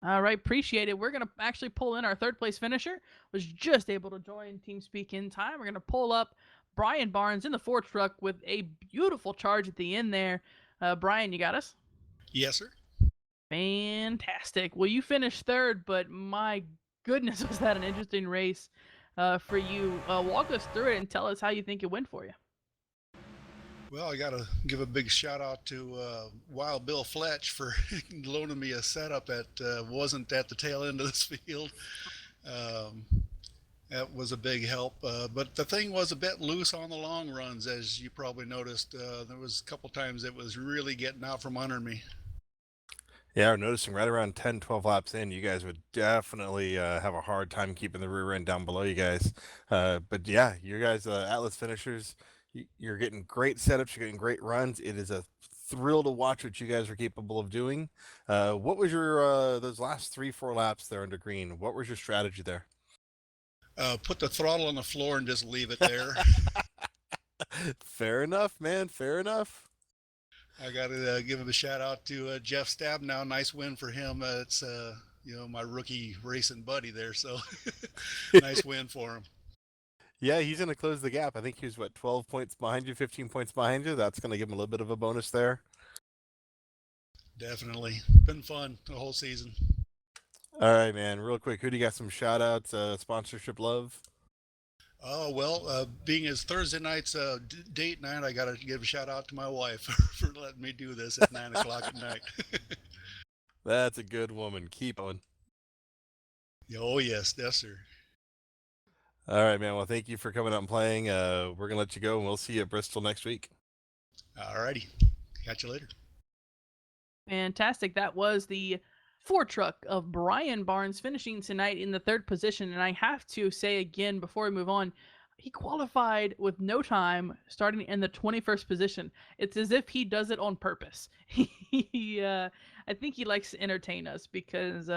All right, appreciate it. We're going to actually pull in our third place finisher. Was just able to join TeamSpeak in time. We're going to pull up Brian Barnes in the Ford truck with a beautiful charge at the end there. Brian, you got us? Yes, sir. Fantastic. Well, you finished third, but my goodness, was that an interesting race for you. Walk us through it and tell us how you think it went for you. Well, I got to give a big shout out to Wild Bill Fletch for loaning me a setup that wasn't at the tail end of this field. That was a big help. But the thing was a bit loose on the long runs, as you probably noticed. There was a couple times it was really getting out from under me. Yeah, I'm noticing right around 10, 12 laps in, you guys would definitely have a hard time keeping the rear end down below you guys. But yeah, you guys, Atlas finishers, you're getting great setups, you're getting great runs. It is a thrill to watch what you guys are capable of doing. What was your those last 3, 4 laps there under green? What was your strategy there? Put the throttle on the floor and just leave it there. Fair enough, man. Fair enough. I got to give him a shout out to Jeff Stabnow. Nice win for him. It's my rookie racing buddy there, so nice win for him. Yeah, he's going to close the gap. I think he was, 12 points behind you, 15 points behind you. That's going to give him a little bit of a bonus there. Definitely. Been fun the whole season. All right, man. Real quick, who do you got some shout outs, sponsorship love? Oh, well, being as Thursday night's date night, I got to give a shout out to my wife for letting me do this at 9 o'clock at night. That's a good woman. Keep on. Oh, yes, sir. All right, man. Well, thank you for coming out and playing. We're going to let you go, and we'll see you at Bristol next week. All righty. Catch you later. Fantastic. That was the Ford truck of Brian Barnes finishing tonight in the third position. And I have to say again, before we move on, he qualified with no time, starting in the 21st position. It's as if he does it on purpose. I think he likes to entertain us because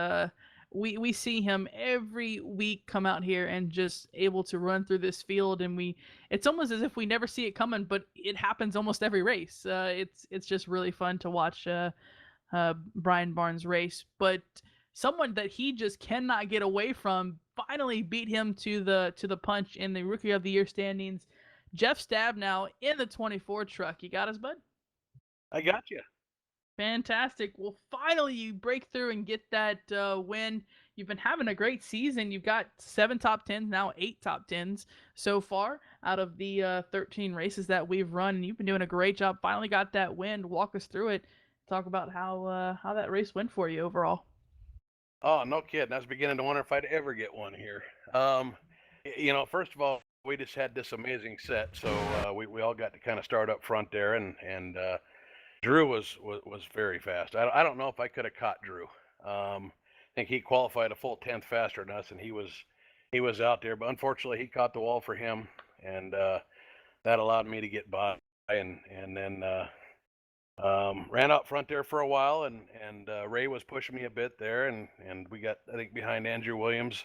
we see him every week come out here and just able to run through this field, and it's almost as if we never see it coming, but it happens almost every race. It's just really fun to watch Brian Barnes race, but someone that he just cannot get away from finally beat him to the punch in the Rookie of the Year standings. Jeff Stabnow in the 24 truck. You got us, bud? I got you. Fantastic. Well, finally you break through and get that win. You've been having a great season. You've got 7 top 10s, now 8 top 10s so far out of the 13 races that we've run. And you've been doing a great job. Finally got that win. Walk us through it. Talk about how that race went for you overall. Oh, no kidding. I was beginning to wonder if I'd ever get one here. First of all, we just had this amazing set, so we all got to kind of start up front there, and Drew was very fast. I don't know if I could have caught Drew. I think he qualified a full 10th faster than us, and he was out there, but unfortunately he caught the wall for him, and that allowed me to get by, and then ran out front there for a while, and Ray was pushing me a bit there, and we got, I think, behind Andrew Williams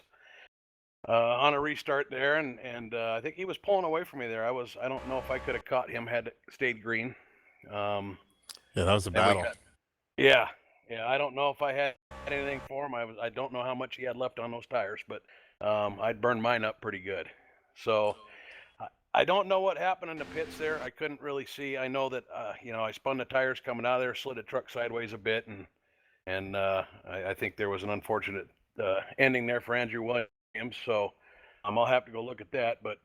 on a restart there, and I think he was pulling away from me there. I don't know if I could have caught him had it stayed green. Yeah, that was a battle. Yeah, I don't know if I had anything for him. I don't know how much he had left on those tires, but I'd burned mine up pretty good. So I don't know what happened in the pits there. I couldn't really see. I know that I spun the tires coming out of there, slid the truck sideways a bit, and I think there was an unfortunate ending there for Andrew Williams. So I'll have to go look at that, but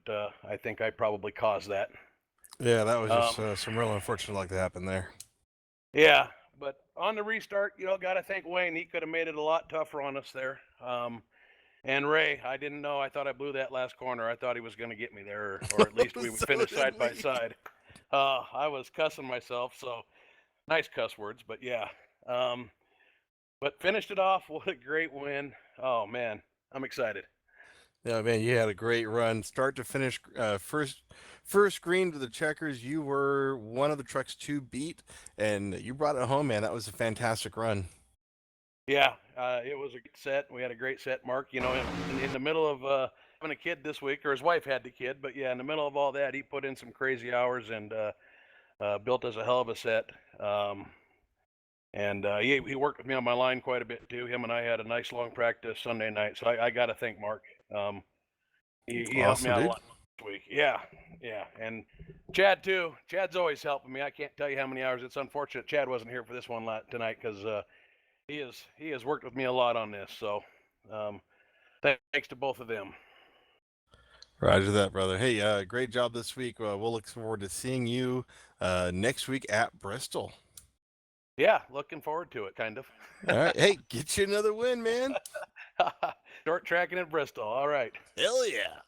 I think I probably caused that. Yeah, that was just some real unfortunate luck that happened there. Yeah, but on the restart, got to thank Wayne. He could have made it a lot tougher on us there. And Ray, I didn't know. I thought I blew that last corner. I thought he was going to get me there, or at least we would So finish did side by we. side. I was cussing myself, so nice cuss words, but yeah. But finished it off. What a great win. Oh, man, I'm excited. Yeah, man, you had a great run, start to finish. First green to the checkers. You were one of the trucks to beat, and you brought it home, man. That was a fantastic run. Yeah, it was a good set. We had a great set, Mark. In the middle of having a kid this week, or his wife had the kid, but yeah, in the middle of all that, he put in some crazy hours and built us a hell of a set. And he worked with me on my line quite a bit too. Him and I had a nice long practice Sunday night, so I got to thank Mark. He helped me Awesome, out a dude. lot this week. Yeah, and Chad too. Chad's always helping me. I can't tell you how many hours. It's unfortunate Chad wasn't here for this one tonight because he has worked with me a lot on this. So thanks to both of them. Roger that, brother. Hey, great job this week. We'll look forward to seeing you next week at Bristol. Yeah, looking forward to it, kind of. All right. Hey, get you another win, man. Short tracking at Bristol. All right. Hell yeah.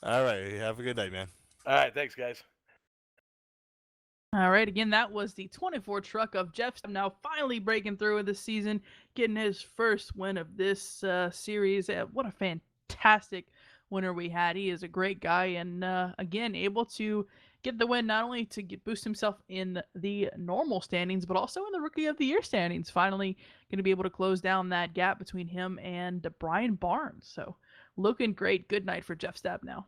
All right. Have a good night, man. All right. Thanks, guys. All right, again, that was the 24 truck of Jeff now finally breaking through in this season, getting his first win of this series. What a fantastic winner we had. He is a great guy, and again, able to get the win not only to boost himself in the normal standings, but also in the Rookie of the Year standings. Finally going to be able to close down that gap between him and Brian Barnes. So looking great. Good night for Jeff Stabnow.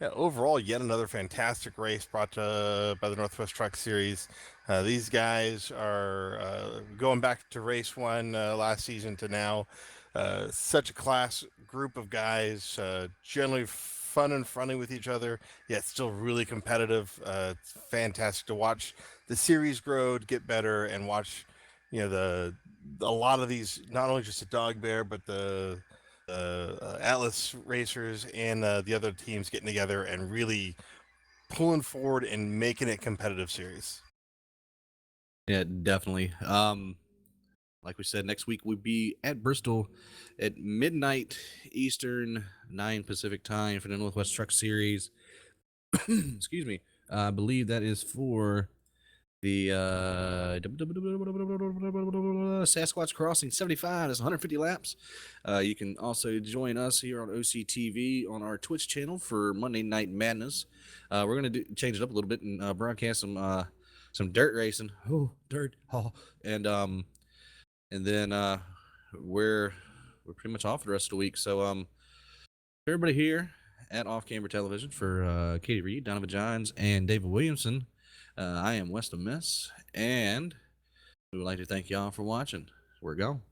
Yeah, overall, yet another fantastic race brought to by the Northwest Truck Series. These guys are going back to race one last season to now. Such a class group of guys, generally fun and friendly with each other, yet still really competitive. It's fantastic to watch the series grow, to get better, and watch, a lot of these, not only just the Dog Bear, but the Atlas racers and the other teams getting together and really pulling forward and making it competitive series. Yeah, definitely. Like we said, next week we'll be at Bristol at midnight Eastern, 9 Pacific time for the Northwest Truck Series. Excuse me. I believe that is for the Sasquatch Crossing 75. That's 150 laps. You can also join us here on OCTV on our Twitch channel for Monday Night Madness. We're going to change it up a little bit and broadcast some dirt racing. Oh, dirt. Oh. And then we're pretty much off the rest of the week. So everybody here at Off Camera Television for Katie Reed, Donovan Johns, and David Williamson. I am Weston Miss, and we would like to thank y'all for watching. We're gone.